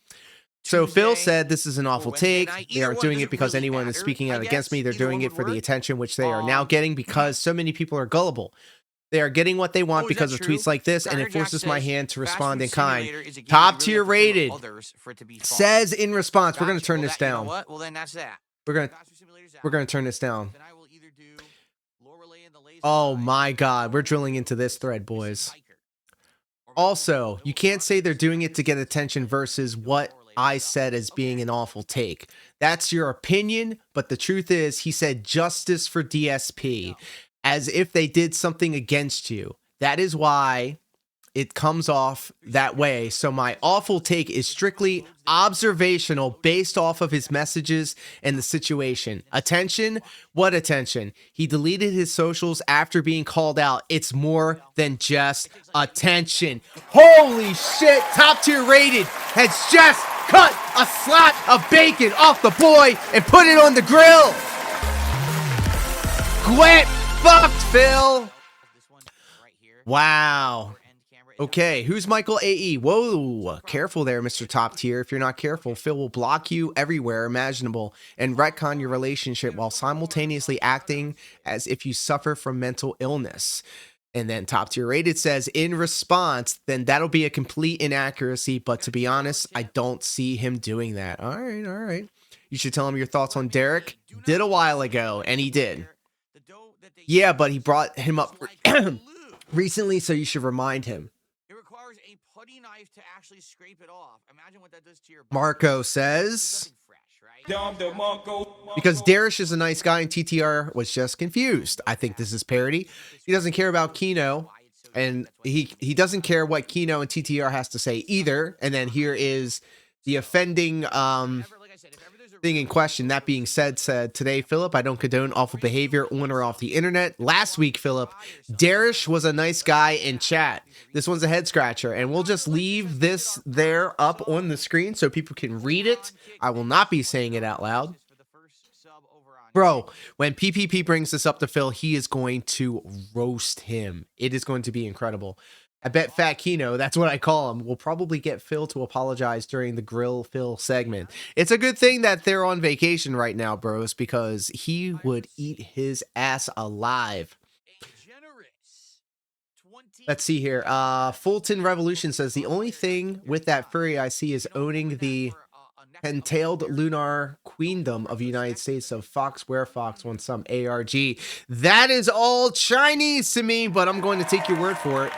So Phil
Tuesday
said this is an awful
Wednesday
take.
night.
They
Either
aren't
one
doing
doesn't
it because
really
anyone is
matter,
speaking
I
out against
guess.
me. They're
Either
doing
one
it for
would
the
work.
attention which they are now getting because so many people are gullible. They are getting what they want
Oh, is
because
that
of
true?
tweets like this, and
Garner
it
Jack
forces my
says,
hand to
Fast
respond
Food
in kind.
Simulator is a game
Top
you
tier
really have to
rated
play with others for it to be fun.
says in response, we're going to
Gotcha.
turn
Well,
this
that- you know
down.
what? Well, then that's that.
We're
Fast Food Simulator's
going
out.
to turn this down.
Then I will either do Lorelei and the Lazy
Oh
Eye
my God, we're
or
drilling into this thread,
Missing
boys.
Hiker. Or maybe
Also,
we'll
you
do
can't say they're doing it to get
Missing
attention
Hiker.
versus
Do
what
Lorelei
I
stuff.
said as being
Okay.
an awful take. That's your opinion, but the truth is, he said justice for DSP as if they did something against you. That is why it comes off that way. So my awful take is strictly observational based off of his messages and the situation. Attention? What attention? He deleted his socials after being called out. It's more than just attention. Holy shit. Top tier rated has just cut a slab of bacon off the boy and put it on the grill. Get fucked, Phil. Wow. Okay, who's Michael AE? Whoa, careful there, Mr. Top Tier. If you're not careful, Phil will block you everywhere imaginable and retcon your relationship while simultaneously acting as if you suffer from mental illness. And then Top Tier Rated says, in response, then that'll be a complete inaccuracy, but to be honest, I don't see him doing that. All right. You should tell him your thoughts on Derek. Did a while ago, and he did. Yeah, but he brought him up recently, so you should remind him.
It requires a putty knife to actually scrape it off. Imagine what that does to your
Marco says, because Darish is a nice guy and TTR was just confused. I think this is parody. He doesn't care about Kino, and he doesn't care what Kino and TTR has to say either. And then here is the offending thing in question. That being said, today, Philip, I don't condone awful behavior on or off the internet. Last week, Philip, Darish was a nice guy in chat. This one's a head scratcher, and we'll just leave this there up on the screen so people can read it. I will not be saying it out loud. Bro, when PPP brings this up to Phil, he is going to roast him. It is going to be incredible. I bet Fat Kino, that's what I call him, will probably get Phil to apologize during the Grill Phil segment. It's a good thing that they're on vacation right now, bros, because he would eat his ass alive. Let's see here. Fulton Revolution says, the only thing with that furry I see is owning the entailed lunar queendom of the United States of Fox Where Fox wants some ARG. That is all Chinese to me, but I'm going to take your word for it.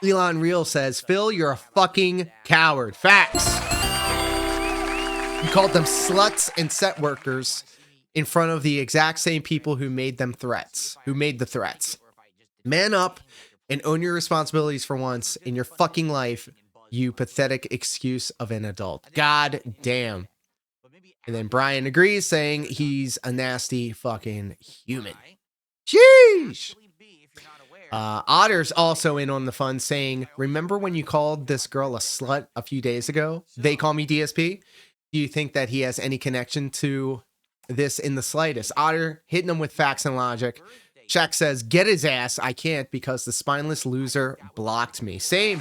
Elon Real says, Phil, you're a fucking coward. Facts. You called them sluts and set workers in front of the exact same people who made them threats, who made the threats. Man up and own your responsibilities for once in your fucking life, you pathetic excuse of an adult. God damn. And then Brian agrees, saying he's a nasty fucking human. Sheesh. Otter's also in on the fun, saying, remember when you called this girl a slut a few days ago? They call me DSP. Do you think that he has any connection to this in the slightest? Otter hitting him with facts and logic. Shaq says, get his ass. I can't because the spineless loser blocked me. Same.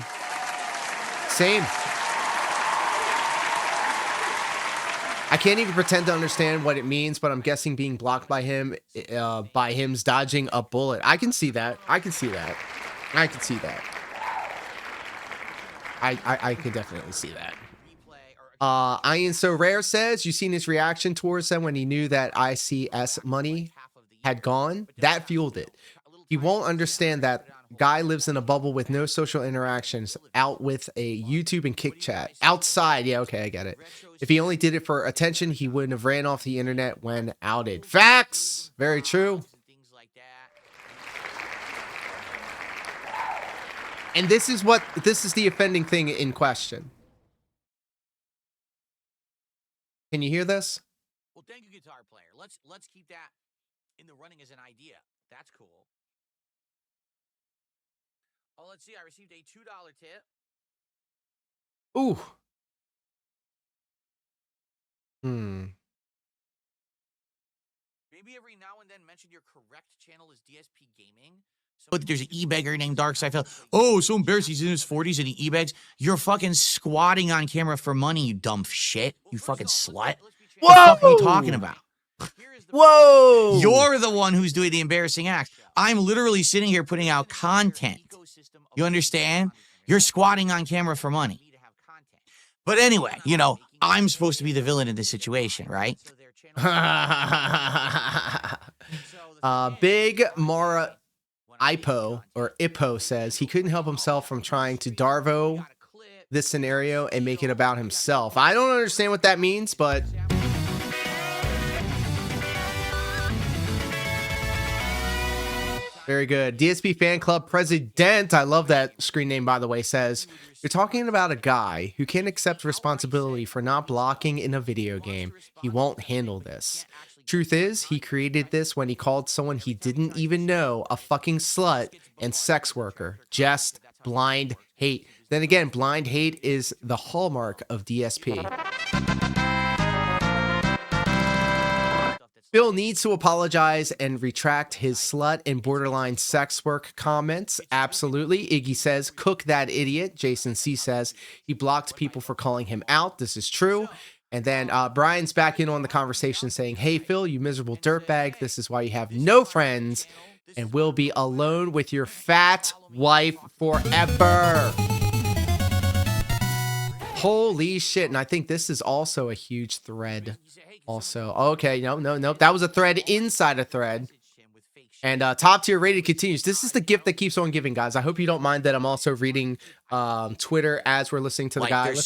I can't even pretend to understand what it means, but I'm guessing being blocked by him, by him's dodging a bullet. I can see that. I can definitely see that. Ian So Rare says, you seen his reaction towards them when he knew that ICS money had gone? That fueled it. He won't understand that guy lives in a bubble with no social interactions, out with a YouTube and Kick chat. Outside, yeah, okay, I get it. If he only did it for attention, he wouldn't have ran off the internet when outed. Facts! Very true. And this is the offending thing in question. Can you hear this?
Well, thank you, guitar player. Let's keep that in the running as an idea. That's cool. Oh, let's see. I received a $2 tip.
Ooh.
Maybe every now and then mention your correct channel is DSP Gaming. But there's an e-beggar named Darkside. Oh, so embarrassed. He's in his 40s and he e-begs. You're fucking squatting on camera for money, you dumb shit. You fucking slut.
Whoa!
What the fuck are you talking about?
Whoa!
You're the one who's doing the embarrassing acts. I'm literally sitting here putting out content. You understand? You're squatting on camera for money. But anyway, you know, I'm supposed to be the villain in this situation, right?
Big Mara Ipo says he couldn't help himself from trying to Darvo this scenario and make it about himself. I don't understand what that means, but very good. DSP Fan Club President, I love that screen name, by the way, says, you're talking about a guy who can't accept responsibility for not blocking in a video game. He won't handle this. Truth is, he created this when he called someone he didn't even know a fucking slut and sex worker. Just blind hate. Then again, blind hate is the hallmark of DSP. Phil needs to apologize and retract his slut and borderline sex work comments. Absolutely. Iggy says, cook that idiot. Jason C says, he blocked people for calling him out. This is true. And then Brian's back in on the conversation saying, hey, Phil, you miserable dirtbag. This is why you have no friends and will be alone with your fat wife forever. Holy shit. And I think this is also a huge thread. Also, okay, no. That was a thread inside a thread. And top tier rated continues. This is the gift that keeps on giving, guys. I hope you don't mind that I'm also reading Twitter as we're listening to the guy.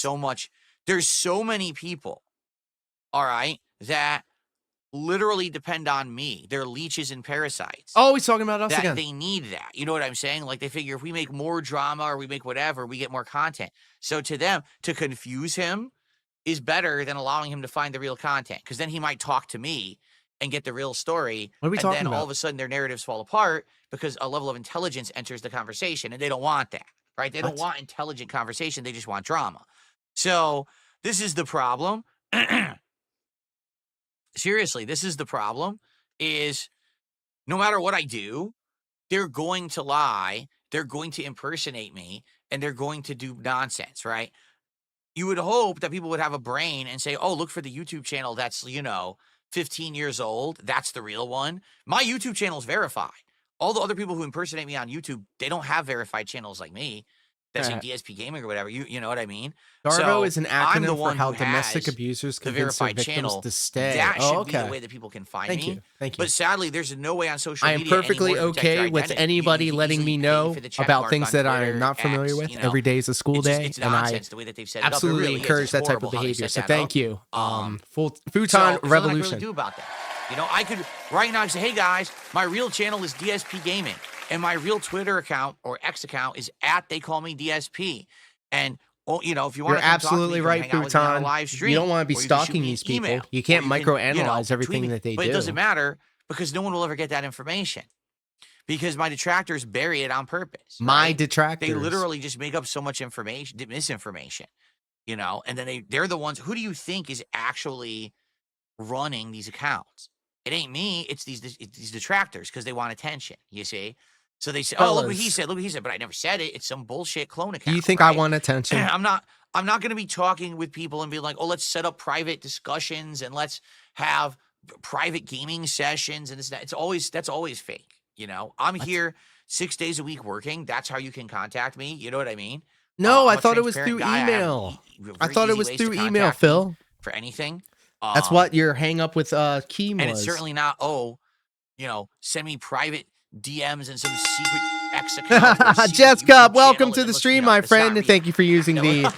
There's so many people, all right, that literally depend on me. They're leeches and parasites.
Oh, he's talking about us again.
They need that. You know what I'm saying? Like, they figure if we make more drama or we make whatever, we get more content. So to them, to confuse him is better than allowing him to find the real content, because then he might talk to me and get the real story.
What are we talking
about?
All
of a sudden their narratives fall apart because a level of intelligence enters the conversation, and they don't want that, right? They don't want intelligent conversation. They just want drama. So this is the problem. Seriously, this is the problem, is no matter what I do, they're going to lie, they're going to impersonate me, and they're going to do nonsense, right? You would hope that people would have a brain and say, oh, look for the YouTube channel that's, 15 years old. That's the real one. My YouTube channel is verified. All the other people who impersonate me on YouTube, they don't have verified channels like me. That's in DSP Gaming or whatever. You know what I mean?
DARVO is an acronym for how domestic abusers convince their victims to stay.
That should be the way that people can find me.
Thank you.
But sadly, there's no way on social media.
I am perfectly okay with anybody letting me know about things that I am not familiar with. Every day is a school day,
and
I absolutely encourage that type of behavior. So thank you. Futon Revolution.
Do about that. I could right now say, hey guys, my real channel is DSP Gaming. And my real Twitter account or X account is @TheyCallMeDSP. And if you want,
you're absolutely right, Futon. You don't want to be stalking these people.
Email,
you can't microanalyze everything that they do.
But it doesn't matter, because no one will ever get that information, because my detractors bury it on purpose.
My detractors.
They literally just make up so much misinformation. And then they're the ones. Who do you think is actually running these accounts? It ain't me. It's these detractors, because they want attention. You see. So they say, oh, look what he said, but I never said it. It's some bullshit clone account.
Do you think I want attention?
I'm not going to be talking with people and be like, oh, let's set up private discussions and let's have private gaming sessions and this and that. That's always fake. I'm here 6 days a week working. That's how you can contact me. You know what I mean?
No, I thought it was through email. I thought it was through email, Phil.
For anything.
That's what your hang up with Keem was.
And it's certainly not, send me private DMs and some secret X account.
Jessica, welcome to the stream, my friend, and thank you for using the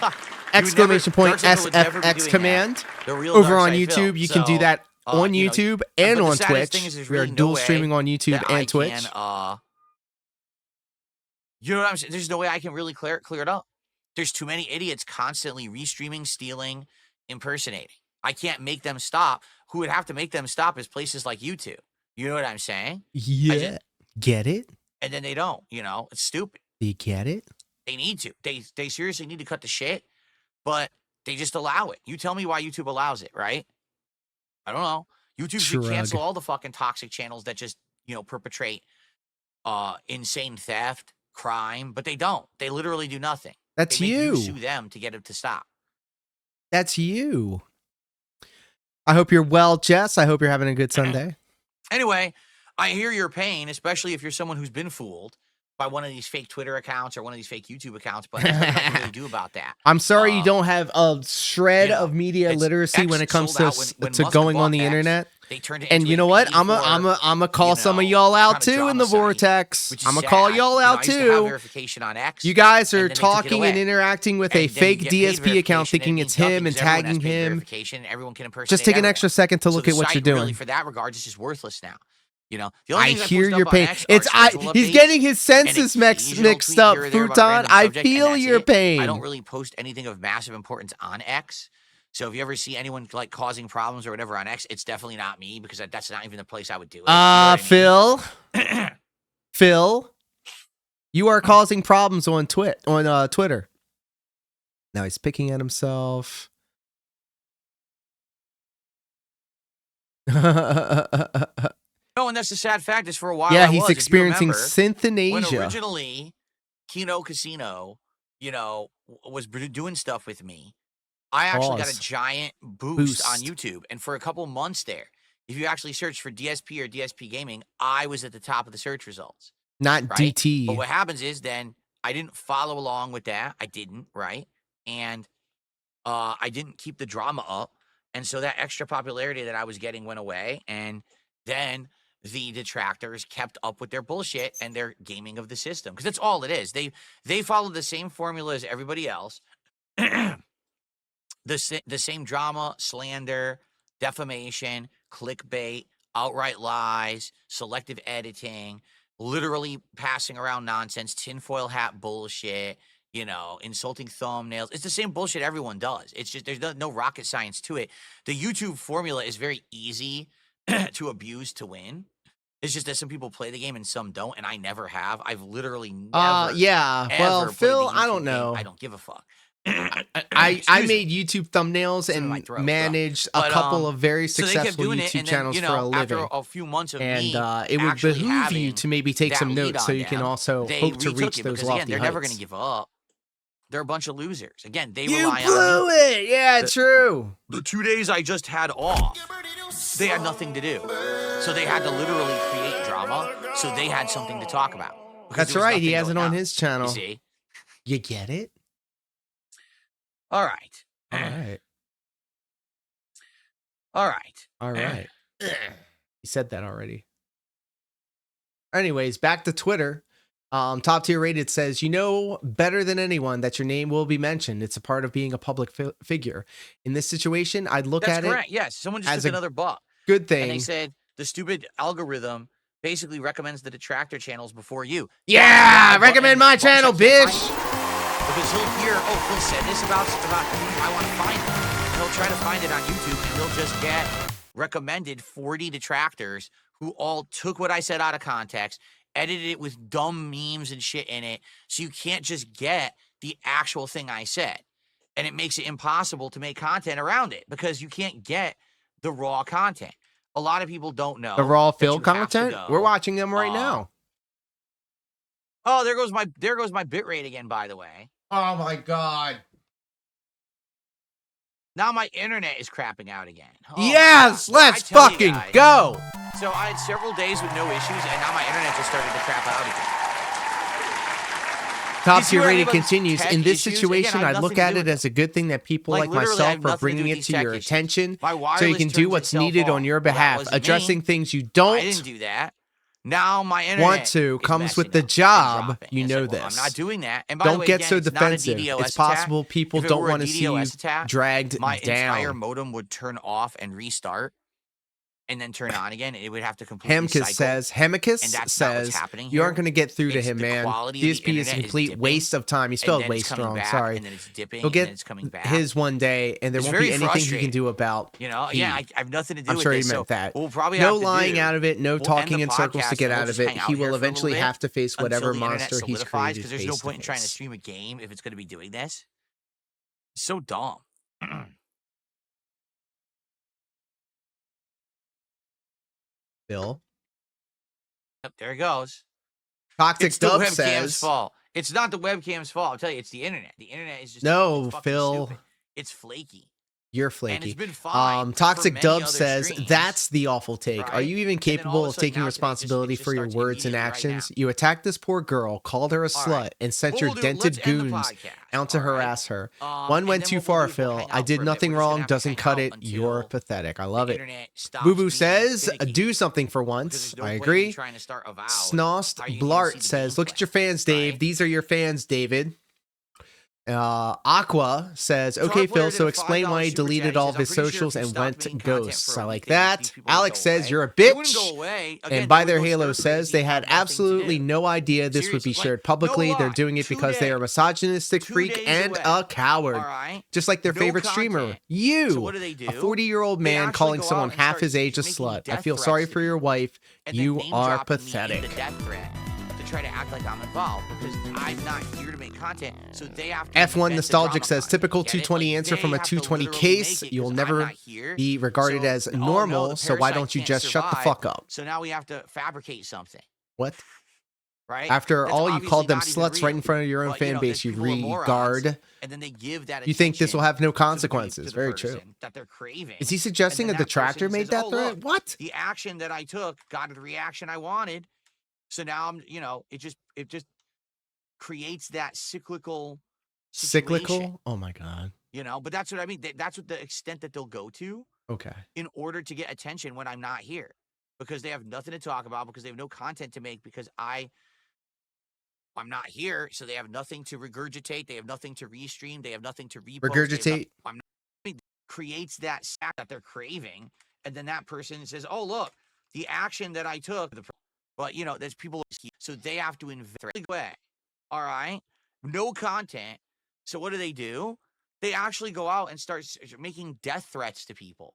exclamation point SFX command over on YouTube. You can do that on YouTube and on Twitch. We are dual streaming on YouTube and Twitch.
You know what I'm saying? There's no way I can really clear it up. There's too many idiots constantly restreaming, stealing, impersonating. I can't make them stop. Who would have to make them stop is places like YouTube. You know what I'm saying?
Yeah. Get it?
And then they don't. It's stupid.
You get it?
They need to. They seriously need to cut the shit, but they just allow it. You tell me why YouTube allows it, right? I don't know. YouTube should cancel all the fucking toxic channels that just, perpetrate insane theft, crime, but they don't. They literally do nothing.
That's
you.
You
sue them to get it to stop.
That's you. I hope you're well, Jess. I hope you're having a good Sunday.
Anyway, I hear your pain, especially if you're someone who's been fooled by one of these fake Twitter accounts or one of these fake YouTube accounts, but there's nothing I can really do about that.
I'm sorry you don't have a shred of media literacy when it comes to going on the internet.
They turned it
and you know what? I'm a call some of y'all out too in the vortex. I'm gonna call y'all out too. You guys are talking and interacting with a fake DSP account, thinking it's him and tagging him. Just take an extra second to look at what you're doing.
For that regard, it's just worthless now.
I hear your pain. He's getting his senses mixed up, Futon. I feel your pain.
I don't really post anything of massive importance on X. So if you ever see anyone like causing problems or whatever on X, it's definitely not me because that's not even the place I would do it. You know what I mean?
Phil, you are causing problems on Twitter. Now he's picking at himself.
No, and that's the sad fact is for a while.
Yeah,
I
he's
was,
experiencing
when
synthenasia.
originally Kino Casino, you know, was doing stuff with me, I actually got a giant boost on YouTube. And for a couple months there, if you actually search for DSP or DSP Gaming, I was at the top of the search results.
Not
right?
DT.
But what happens is then I didn't follow along with that. I didn't, right? And I didn't keep the drama up. And so that extra popularity that I was getting went away. And then the detractors kept up with their bullshit and their gaming of the system. Because that's all it is. They follow the same formula as everybody else. The same drama, slander, defamation, clickbait, outright lies, selective editing, literally passing around nonsense, tinfoil hat bullshit, you know, insulting thumbnails. It's the same bullshit everyone does. It's just there's no rocket science to it. The YouTube formula is very easy to abuse to win. It's just that some people play the game and some don't, and I never have. I've literally never.
Yeah. Well, Phil, I don't
game.
know.
I don't give a fuck.
I made YouTube thumbnails and managed a couple of very successful YouTube channels for a living.
After a few months of
and
me
it would behoove you to maybe take some notes so you
them,
can also hope to reach those lofty
they're
heights.
never going to give up. They're a bunch of losers. Again, they
you
rely
blew
on
it. Yeah, true.
The 2 days I just had off, they had nothing to do. So they had to literally create drama. So they had something to talk about.
That's right. He has it on his channel.
You see?
You get it?
All right.
All right.
All right.
All right. You said that already. Anyways, back to Twitter. Top tier rated says, you know better than anyone that your name will be mentioned. It's a part of being a public figure. In this situation, I'd look at
correct.
it.
Yes. Someone just took another buck.
Good thing.
And they said the stupid algorithm basically recommends the detractor channels before you.
Yeah, recommend my channel, bitch.
Because he'll hear, oh, Phil said this about I want to find it. And he'll try to find it on YouTube, and he'll just get recommended 40 detractors who all took what I said out of context, edited it with dumb memes and shit in it, so you can't just get the actual thing I said. And it makes it impossible to make content around it because you can't get the raw content. A lot of people don't know
the raw Phil content. We're watching them right now.
Oh, there goes my bit rate again, by the way.
Oh my god.
Now my internet is crapping out again. Oh,
yes, let's fucking go.
So I had several days with no issues, and now my internet just started to crap out again.
Top tier rated continues. In this situation, I look at it as a good thing that people like myself are bringing it to your attention so you can do what's needed on your behalf, addressing things you don't
I didn't do that. Now my internet
want to comes with the job. You know this.
I'm not doing that. And by
don't
the way,
get
again,
so
it's not a
defensive.
DDoS
It's possible
attack.
people
If it
don't
were a
want to see you
DDoS attack,
dragged
my entire
down.
modem would turn off and restart and then turn on again. It would have to completely cycle.
Hemicus says you aren't going to get through to him, man. DSP is a complete waste of time. He spelled waste wrong. Sorry.
And then it's dipping.
He'll get
it's coming back.
his one day, and there won't be anything he can do about.
You know, yeah, I have nothing to do
I'm
with
sure
this.
he meant that.
We'll probably
no
have to
lying out of it. No talking in circles to get out of it. He will
here
eventually have to face whatever monster he's created.
Because there's no point in trying to stream a game if it's going to be doing this. It's so dumb.
Bill.
Yep, there it goes.
Toxic
It's the
Dub
webcam's
says
fault. It's not the webcam's fault. I'll tell you, it's the internet. The internet is just
no,
it's
Phil.
stupid. It's flaky.
You're
And
flaky.
it's been fine
Toxic
for many
Dub
other
says
streams,
that's the awful take. Are
right?
you even
And then all
capable
of a
of
sudden
taking
now today,
responsibility
it just
for your
starts
words and
immediately right
actions? You attacked this poor girl, called her a
All
slut,
right.
and sent
What
your
we'll do,
dented
let's end the
goons
podcast,
out to
all right?
harass her.
And
One went
then
too
what we'll
far,
do is we'll
Phil.
hang
I
out
did
for a bit.
nothing
We're just gonna
wrong.
have to
Doesn't
hang
cut
out
it. You're
until
pathetic. I love
the
it.
internet stops
Boo Boo
being
says,
finicky.
do something for
Because
once.
there's no
I
point in
agree.
trying to start Avowed.
Snost
How are you gonna see
Blart
the
says, look at
gameplay,
your fans, Dave.
right?
These are your fans, David. Aqua says,
Guitar
okay,
player
Phil,
did
so
a
explain why
$5
he
super
deleted
chat. He
all
says,
of his
"I'm pretty sure
socials
if you
and
stop
went
making content
ghosts.
for a
I
week,
like
these
that.
people would
Alex
go
says,
away.
you're a
They wouldn't go
bitch.
away. Again,
And
they
by
would
their
go
Halo
stir
says,
crazy
they
and
had
have nothing to
absolutely
do.
no idea this would be
Seriously,
shared
like, no
publicly. They're
lie.
doing it
2
because they are a
days.
misogynistic
2
freak
days
and
away.
a coward.
All right.
Just like their
No
favorite streamer.
content. So
You,
what do?
a
They
40-year-old
They
man
actually
calling
go out
someone
and
half
start
his age a
making
slut. I
death
feel sorry
threats
for
to
your
people
wife.
and then
You
name
are
dropping me in
pathetic.
the death threat to try to act like I'm involved because I'm not here to make content. So they have to
F1
invent the
Nostalgic
drama
says,
content.
typical
Get it?
220
Like,
answer
they
from a
have to
220
literally
case.
make it
You'll
'cause I'm
never
not here.
be regarded
So,
as
oh,
normal,
no, the
so why
parasite
don't you
can't
just shut the
survive.
fuck up?
So now we have to fabricate something,
What?
right?
After
That's
all, you
obviously
called them
not even
sluts right
real.
in front of your own
But,
fan
there's
base, you
people who are morons,
regard.
and then they give that
You think this will have no
attention to the
consequences. Very true.
person that they're craving.
Is he
And
suggesting
then
a
that
detractor
person
made
says,
that
"Oh,
threat?
look,
What?
the action that I took got the reaction I wanted. So now I'm, it just creates that cyclical situation,
Cyclical? Oh my God.
But that's what I mean. That's what the extent that they'll go to
Okay.
in order to get attention when I'm not here because they have nothing to talk about because they have no content to make because I'm not here. So they have nothing to regurgitate. They have nothing to restream. They have nothing to repost.
Regurgitate.
I'm not creates that sack that they're craving. And then that person says, oh, look, the action that I took. But, there's people. So they have to invest away. All right. No content. So what do? They actually go out and start making death threats to people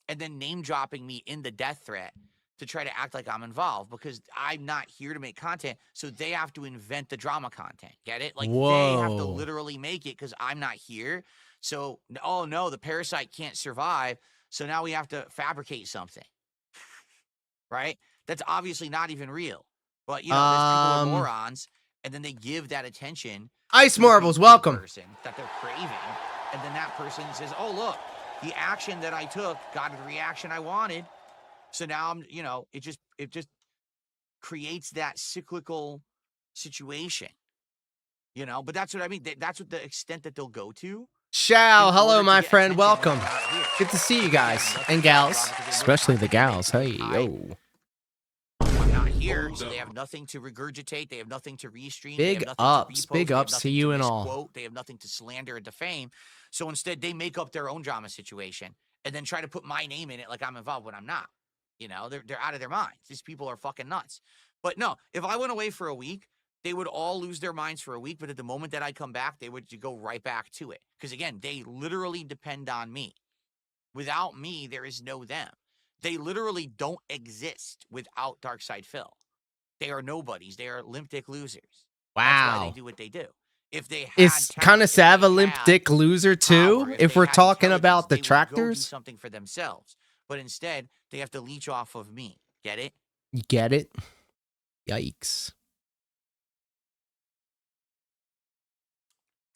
and then name dropping me in the death threat to try to act like I'm involved because I'm not here to make content. So they have to invent the drama content. Get it? Like they have to
Whoa.
literally make it because I'm not here. So, oh no, the parasite can't survive. So now we have to fabricate something. Right? That's obviously not even real. But, there's people who are morons and then they give that attention.
Ice
to
Marbles,
the
welcome.
person that they're craving. And then that person says, oh, look, the action that I took got the reaction I wanted. So now I'm, it just creates that cyclical situation, but that's what I mean. That's what the extent that they'll go to.
Shao, hello, my friend. Welcome.
Good
Good to see you guys and gals, especially the gals. Hey, yo.
I'm not here, so they have nothing to regurgitate. They have nothing to restream.
Big ups. Big ups to you and all.
They have nothing to slander or defame. So instead, they make up their own drama situation and then try to put my name in it like I'm involved when I'm not. They're out of their minds. These people are fucking nuts. But no, if I went away for a week, they would all lose their minds for a week. But at the moment that I come back, they would go right back to it. Because again, they literally depend on me. Without me, there is no them. They literally don't exist without Darkside Phil. They are nobodies. They are limp dick losers. That's why they do what they do. If they had
Is kind of Sav a limp dick loser too? If we're talking about the tractors,
do something for themselves. But instead, they have to leech off of me. Get it?
You get it? Yikes.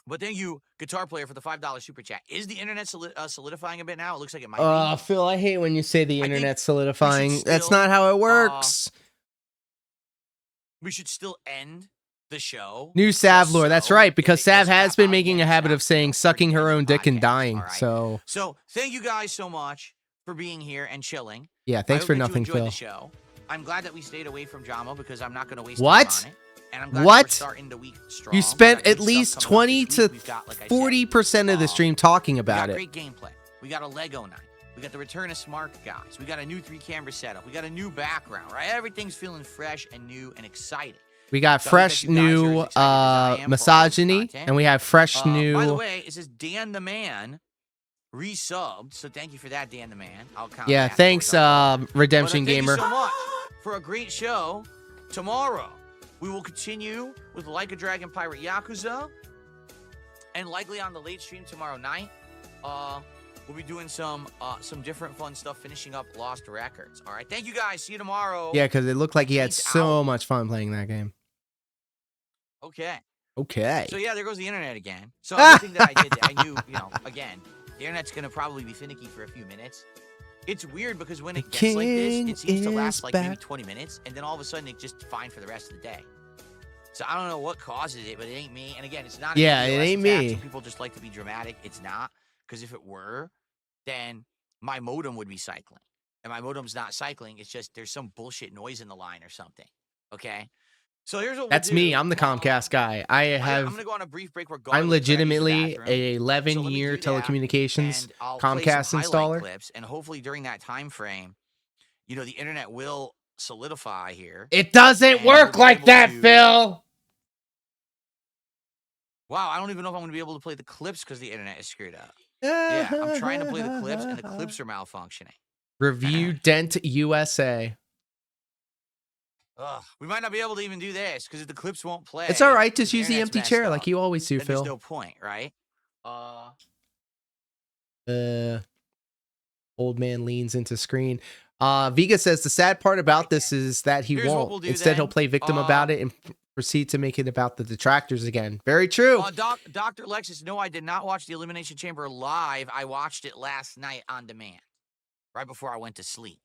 But thank you, Guitar Player, for the $5 super chat. Is the internet solidifying a bit now? It looks like it might be.
Phil, I hate when you say the internet's solidifying. That's
still,
not how it works.
We should still end the show.
New Sav lore. That's right, because Sav has been making a habit of saying sucking her own dick and dying.
Right.
So
thank you guys so much for being here and chilling.
Yeah, thanks for nothing, Phil.
The show. I'm glad that we stayed away from drama because I'm not going to waste
what?
time on it. And I'm glad we're starting the week strong.
You spent at least 20 to 40% of the stream talking about it.
Great gameplay. We got a Lego night. We got the return of smart guys. We got a new 3-camera setup. We got a new background, right? Everything's feeling fresh and new and exciting.
We got fresh new misogyny, and we have fresh new.
By the way, it says Dan the Man resubbed, so thank you for that, Dan the Man. I'll count.
Yeah, thanks, Redemption Gamer.
Thank you so much for a great show. Tomorrow, we will continue with Like a Dragon Pirate Yakuza, and likely on the late stream tomorrow night, we'll be doing some different fun stuff, finishing up Lost Records. All right, thank you guys. See you tomorrow.
Yeah, because it looked like he had so much fun playing that game.
Okay. So yeah, there goes the internet again. So everything that I did, I knew, again, the internet's gonna probably be finicky for a few minutes. It's weird because when it gets like this, it seems to last like maybe 20 minutes, and then all of a sudden it's just fine for the rest of the day. So I don't know what causes it, but it ain't me. And again, it's not.
Yeah, it ain't me.
People just like to be dramatic. It's not, because if it were, then my modem would be cycling, and my modem's not cycling. It's just there's some bullshit noise in the line or something. Okay. So here's what
That's
we'll
me.
do.
I'm the Comcast guy. I'm
I'm gonna go on a brief break. Regardless,
I'm
but I gotta use the
legitimately
bathroom.
a
So let me
11-year
do that,
telecommunications
and I'll play some
Comcast
highlight
installer.
clips, and hopefully during that time frame, you know, the internet will solidify here.
It doesn't
and we'll
work
be
like
able
that,
to-
Phil.
Wow, I don't even know if I'm gonna be able to play the clips because the internet is screwed up. Yeah, I'm trying to play the clips, and the clips are malfunctioning.
Review Dent USA.
Ugh, we might not be able to even do this because if the clips won't play,
It's all right. Just
the
use the
internet's
empty
messed
chair
up,
like you always do,
then
Phil.
there's no point, right?
Old man leans into screen. Vega says the sad part about this is that he
Here's what
won't.
we'll do
Instead, he'll
then.
play victim about it and proceed to make it about the detractors again. Very true.
Dr. Lexus, no, I did not watch the Elimination Chamber live. I watched it last night on demand, right before I went to sleep.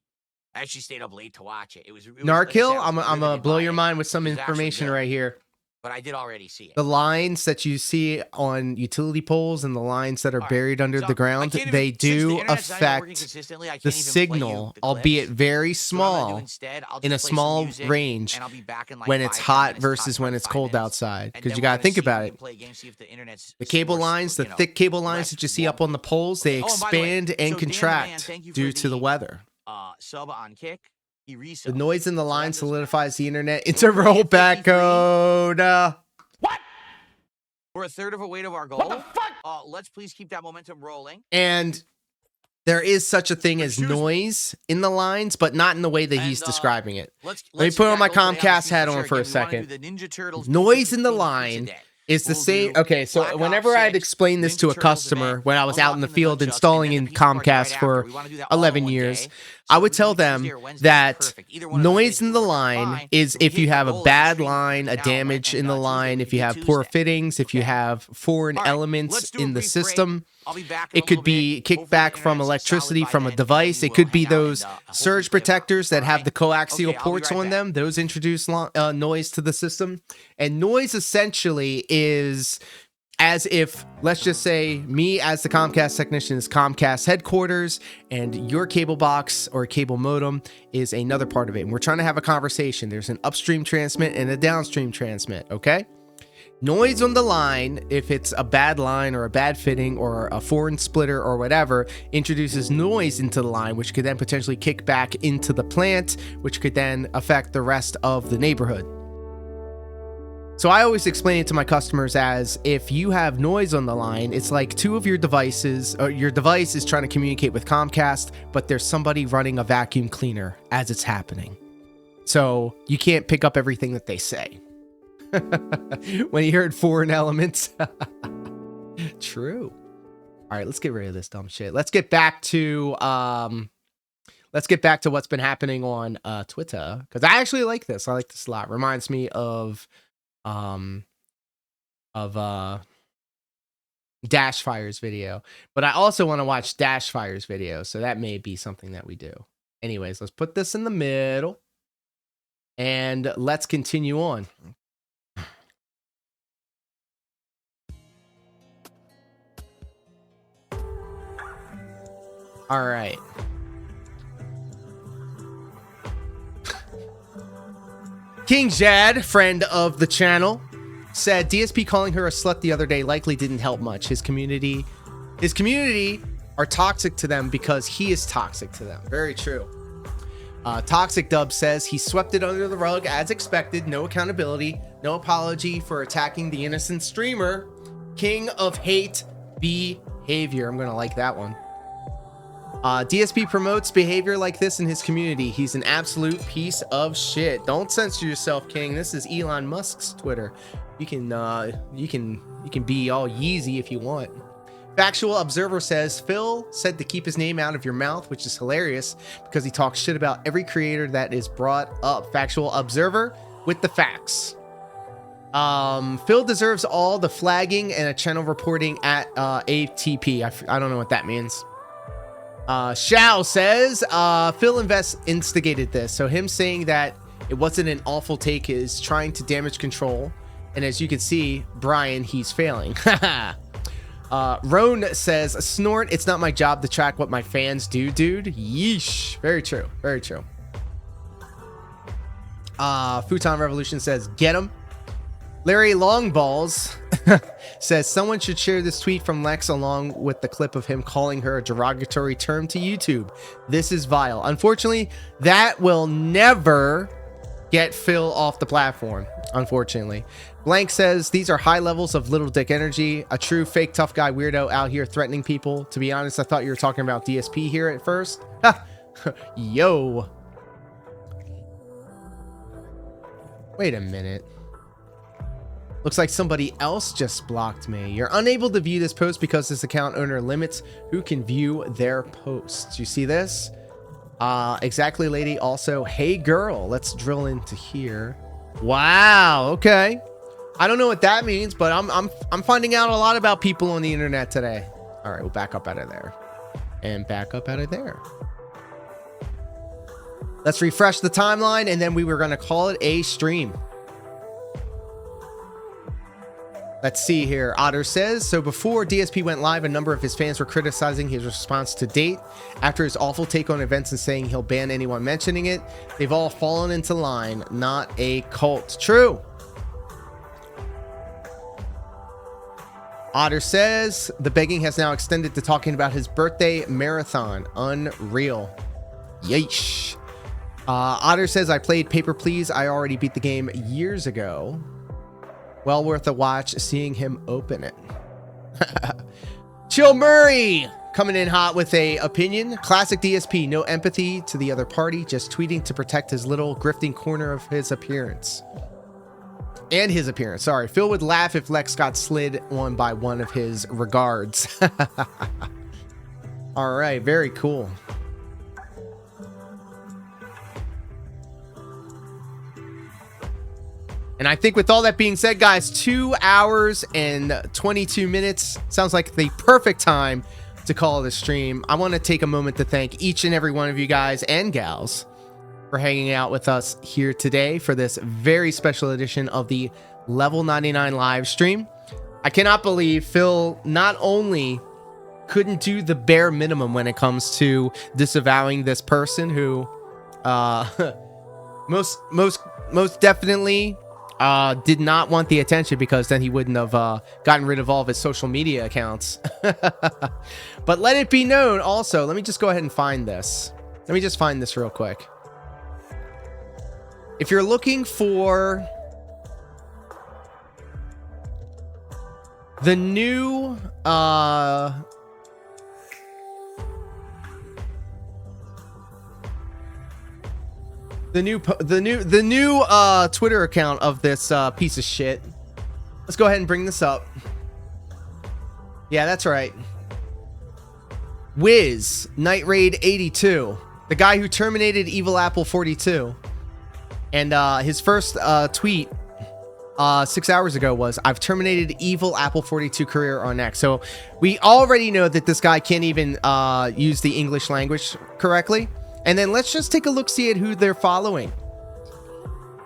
I actually stayed up late to watch it. It was
Narkill,
like I said, I was
I'm gonna
riveted
blow
by
your
it.
mind with some
It was actually
information
good,
right here.
but I did already see it.
The lines that you see on utility poles and the lines that are
All right,
buried under
so
the
I
ground,
can't even-
they
since the
do
internet's not even working
affect
consistently, I can't
the
even play you
signal,
the
albeit
clips.
very
So what I'm gonna do
small,
instead, I'll
in a
just play some
small
music,
range
and I'll be back in like
when it's
5-10
hot
minutes,
versus
top
when it's
25
cold
minutes,
outside.
and
Because
then
you
we're
got to
gonna
think
see if
about
we
it.
can play a game, see if the internet's
The cable
more,
lines, the
you know,
thick cable lines
less
that you see up
wonky.
on the poles, they
Okay. Oh, and by the way,
expand and
so Dan the Man,
contract
thank you for
due to the weather.
Sub on Kick. He resubs.
The noise in the
So that
line
doesn't
solidifies the internet
So
into
we're playing at
rollback
53.
code.
We're a third of a way to our goal. What the fuck? Let's please keep that momentum rolling.
And there is such a thing as
Excuse me.
noise in the lines, but not in the way that he's
And,
describing it.
Let
me put on my
tackle today
Comcast
the
hat
stream
on for a
again. We wanna
second.
do the Ninja Turtles
Noise in the
Pizza
line
Day.
is the
We'll
same.
do
Okay, so
Black Ops
whenever I'd
6,
explain this
Ninja
to a
Turtles
customer
event,
when I was out in the
unlocking
field
nunchucks,
installing
and
in
then the pizza party right
Comcast
after.
for
We wanna do that all in
11
one
years,
day.
I
So
would
we
tell
can do
them
Tuesday or Wednesday,
that
perfect. Either one of those
noise
days
in
would
the
work out
line
fine.
is
We
if you
hit the
have a
goal of the
bad
stream
line, a
now,
damage
and
in the
Tuesday
line,
we
if you
did
have poor
Tuesday.
fittings, if you
Okay.
have foreign
All right,
elements
let's do a
in the
brief break.
system.
I'll be back in a
It could
little
be
bit. Hopefully
kickback
the
from
internet's
electricity
solid by
from a
then, and then
device.
we
It
will
could be
hang out
those
and, hopefully
surge
play a round.
protectors that
All
have
right?
the coaxial
Okay, I'll be
ports
right
on
back.
them. Those introduce noise to the system. And noise essentially is as if, let's just say, me as the Comcast technician is Comcast headquarters, and your cable box or cable modem is another part of it. And we're trying to have a conversation. There's an upstream transmit and a downstream transmit, okay? Noise on the line, if it's a bad line or a bad fitting or a foreign splitter or whatever, introduces noise into the line, which could then potentially kick back into the plant, which could then affect the rest of the neighborhood. So I always explain it to my customers as if you have noise on the line, it's like two of your devices, or your device is trying to communicate with Comcast, but there's somebody running a vacuum cleaner as it's happening. So you can't pick up everything that they say. When you heard foreign elements. True. All right, let's get rid of this dumb shit. Let's get back to what's been happening on Twitter, because I actually like this. I like this a lot. Reminds me of Dashfire's video, but I also want to watch Dashfire's video, so that may be something that we do. Anyways, let's put this in the middle and let's continue on. All right. King Jad, friend of the channel, said DSP calling her a slut the other day likely didn't help much. His community are toxic to them because he is toxic to them. Very true. Toxic Dub says he swept it under the rug as expected. No accountability, no apology for attacking the innocent streamer. King of hate behavior. I'm gonna like that one. DSP promotes behavior like this in his community. He's an absolute piece of shit. Don't censor yourself, King. This is Elon Musk's Twitter. You can be all Yeezy if you want. Factual Observer says Phil said to keep his name out of your mouth, which is hilarious because he talks shit about every creator that is brought up. Factual Observer with the facts. Phil deserves all the flagging and a channel reporting at ATP. I don't know what that means. Shao says Phil instigated this, so him saying that it wasn't an awful take is trying to damage control, and as you can see, Brian, he's failing. Roan says snort, it's not my job to track what my fans do, dude. Yeesh. Very true, very true. Futon Revolution says, get him. Larry Longballs says, someone should share this tweet from Lex along with the clip of him calling her a derogatory term to YouTube. This is vile. Unfortunately, that will never get Phil off the platform, unfortunately. Blank says, these are high levels of little dick energy. A true fake tough guy weirdo out here threatening people. To be honest, I thought you were talking about DSP here at first. Yo. Wait a minute. Looks like somebody else just blocked me. You're unable to view this post because this account owner limits who can view their posts. You see this? Exactly, lady. Also, hey girl. Let's drill into here. Wow. Okay. I don't know what that means, but I'm finding out a lot about people on the internet today. All right, we'll back up out of there. And back up out of there. Let's refresh the timeline, and then we were going to call it a stream. Let's see here. Otter says, so before DSP went live, a number of his fans were criticizing his response to date. After his awful take on events and saying he'll ban anyone mentioning it, they've all fallen into line. Not a cult. True. Otter says, the begging has now extended to talking about his birthday marathon. Unreal. Yeesh. Otter says, I played Paper Please. I already beat the game years ago. Well worth a watch seeing him open it. Chill Murray coming in hot with a opinion. Classic DSP, no empathy to the other party, just tweeting to protect his little grifting corner of his appearance. And his appearance, sorry. Phil would laugh if Lex got slid on by one of his regards. All right, very cool. And I think with all that being said, guys, 2 hours and 22 minutes sounds like the perfect time to call the stream. I want to take a moment to thank each and every one of you guys and gals for hanging out with us here today for this very special edition of the Level 99 live stream. I cannot believe Phil not only couldn't do the bare minimum when it comes to disavowing this person who most definitely did not want the attention, because then he wouldn't have gotten rid of all of his social media accounts. But let it be known also, let me just go ahead and find this. Let me just find this real quick. If you're looking for the new Twitter account of this piece of shit. Let's go ahead and bring this up. Yeah, that's right. Wiz Night Raid 82, the guy who terminated Evil Apple 42, and his first tweet 6 hours ago was, "I've terminated Evil Apple 42 career on X." So we already know that this guy can't even use the English language correctly. And then let's just take a look-see at who they're following.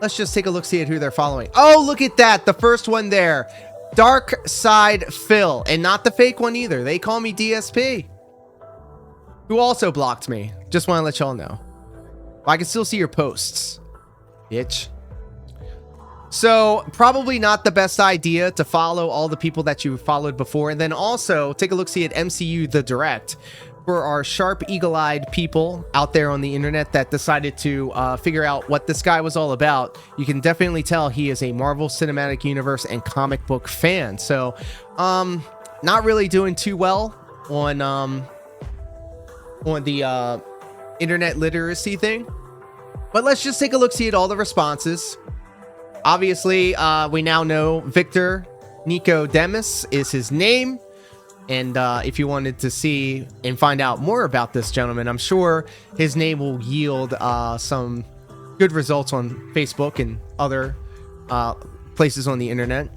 Let's just take a look-see at who they're following. Oh, look at that. The first one there. Dark Side Phil. And not the fake one either. They call me DSP. Who also blocked me. Just want to let y'all know. I can still see your posts, bitch. So probably not the best idea to follow all the people that you followed before. And then also take a look-see at MCU The Direct. For our sharp, eagle-eyed people out there on the internet that decided to figure out what this guy was all about, you can definitely tell he is a Marvel Cinematic Universe and comic book fan. So, not really doing too well on the internet literacy thing. But let's just take a look-see at all the responses. Obviously, we now know Victor Nicodemus is his name. And if you wanted to see and find out more about this gentleman, I'm sure his name will yield some good results on Facebook and other places on the internet.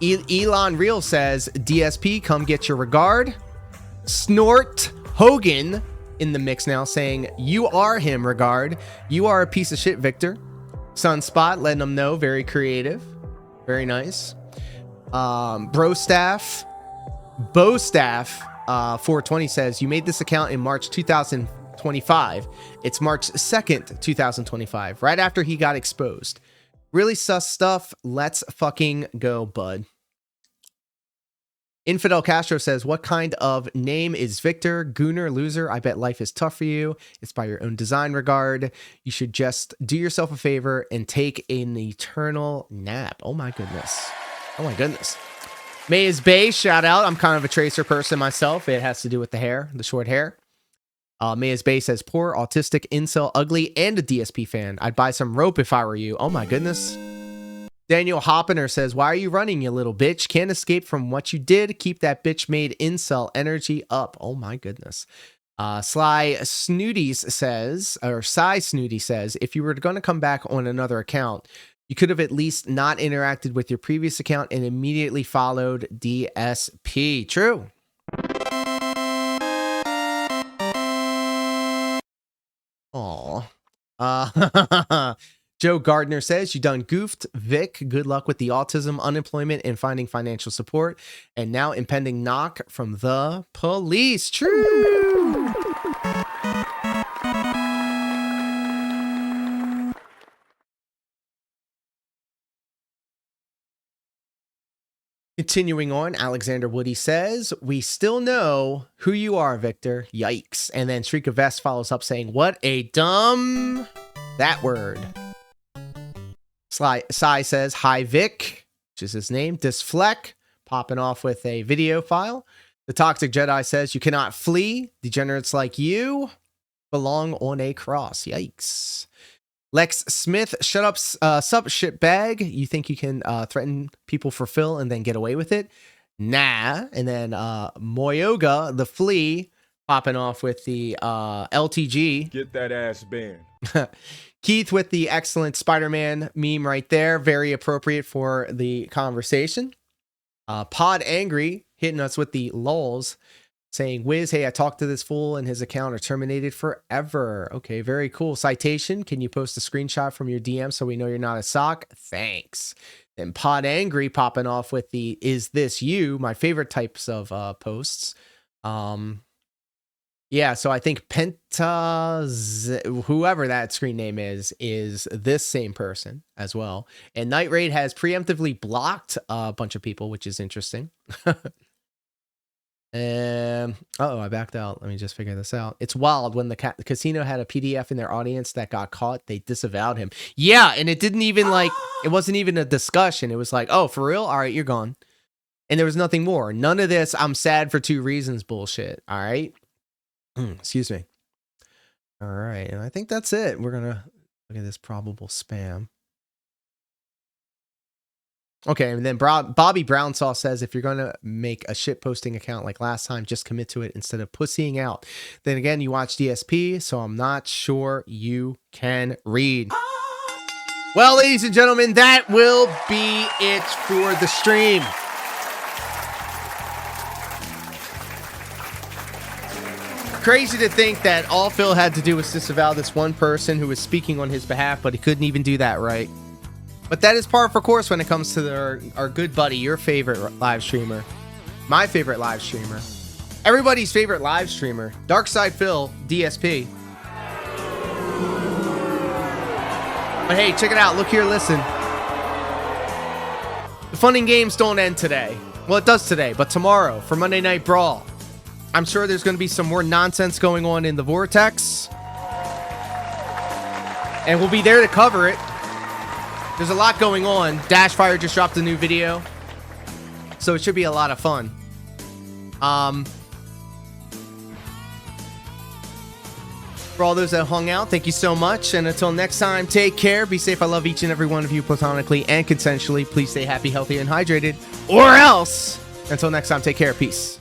Elon Real says, DSP, come get your regard. Snort Hogan in the mix now saying, you are him, regard. You are a piece of shit, Victor. Sunspot letting them know, very creative. Very nice. Bowstaff 420 says, you made this account in March 2015 25. It's March 2nd, 2025, right after he got exposed. Really sus stuff. Let's fucking go, bud. Infidel Castro says, what kind of name is Victor? Gooner, loser. I bet life is tough for you. It's by your own design. Regard. You should just do yourself a favor and take an eternal nap. Oh my goodness. Oh my goodness. May is Bay, shout out. I'm kind of a tracer person myself. It has to do with the hair, the short hair. May is Bay says, poor, autistic, incel, ugly, and a DSP fan. I'd buy some rope if I were you. Oh my goodness. Daniel Hoppener says, why are you running, you little bitch? Can't escape from what you did. Keep that bitch made incel energy up. Oh my goodness. Sly Snooties says, or Cy Snooty says, if you were going to come back on another account, you could have at least not interacted with your previous account and immediately followed DSP. True. Aw. Joe Gardner says, you done goofed. Vic, good luck with the autism, unemployment, and finding financial support. And now impending knock from the police. True. Continuing on, Alexander Woody says, we still know who you are, Victor. Yikes. And then Shrika Vest follows up saying, what a dumb that word. Sai says, hi, Vic, which is his name. Disfleck, popping off with a video file. The Toxic Jedi says, you cannot flee. Degenerates like you belong on a cross. Yikes. Lex Smith, shut up, sup, shitbag. You think you can threaten people for Phil and then get away with it? Nah. And then Moyoga, the flea, popping off with the LTG.
Get that ass banned.
Keith with the excellent Spider-Man meme right there. Very appropriate for the conversation. Pod Angry hitting us with the lulls, saying, Wiz, hey, I talked to this fool and his account are terminated forever. Okay, very cool. Citation, can you post a screenshot from your DM so we know you're not a sock? Thanks. And Pod Angry popping off with the, is this you? My favorite types of posts. Yeah, so I think whoever that screen name is this same person as well. And Night Raid has preemptively blocked a bunch of people, which is interesting. I backed out. Let me just figure this out. It's wild when the casino had a PDF in their audience that got caught, they disavowed him. Yeah, and it didn't even it wasn't even a discussion. It was like, oh, for real? All right, you're gone. And there was nothing more. None of this, I'm sad for 2 reasons bullshit. All right. Excuse me. All right. And I think that's it. We're going to look at this probable spam. Okay. And then Bobby Brownsaw says, if you're going to make a shit posting account like last time, just commit to it instead of pussying out. Then again, you watch DSP, so I'm not sure you can read. Well, ladies and gentlemen, that will be it for the stream. Crazy to think that all Phil had to do was disavow this one person who was speaking on his behalf, but he couldn't even do that right. But that is par for course when it comes to our good buddy, your favorite live streamer, my favorite live streamer, everybody's favorite live streamer, Darkside Phil, DSP. But hey, check it out. Look here, listen. The fun and games don't end today. Well, it does today, but tomorrow for Monday Night Brawl. I'm sure there's going to be some more nonsense going on in the Vortex. And we'll be there to cover it. There's a lot going on. Dashfire just dropped a new video. So it should be a lot of fun. For all those that hung out, thank you so much. And until next time, take care. Be safe. I love each and every one of you platonically and consensually. Please stay happy, healthy, and hydrated. Or else. Until next time, take care. Peace.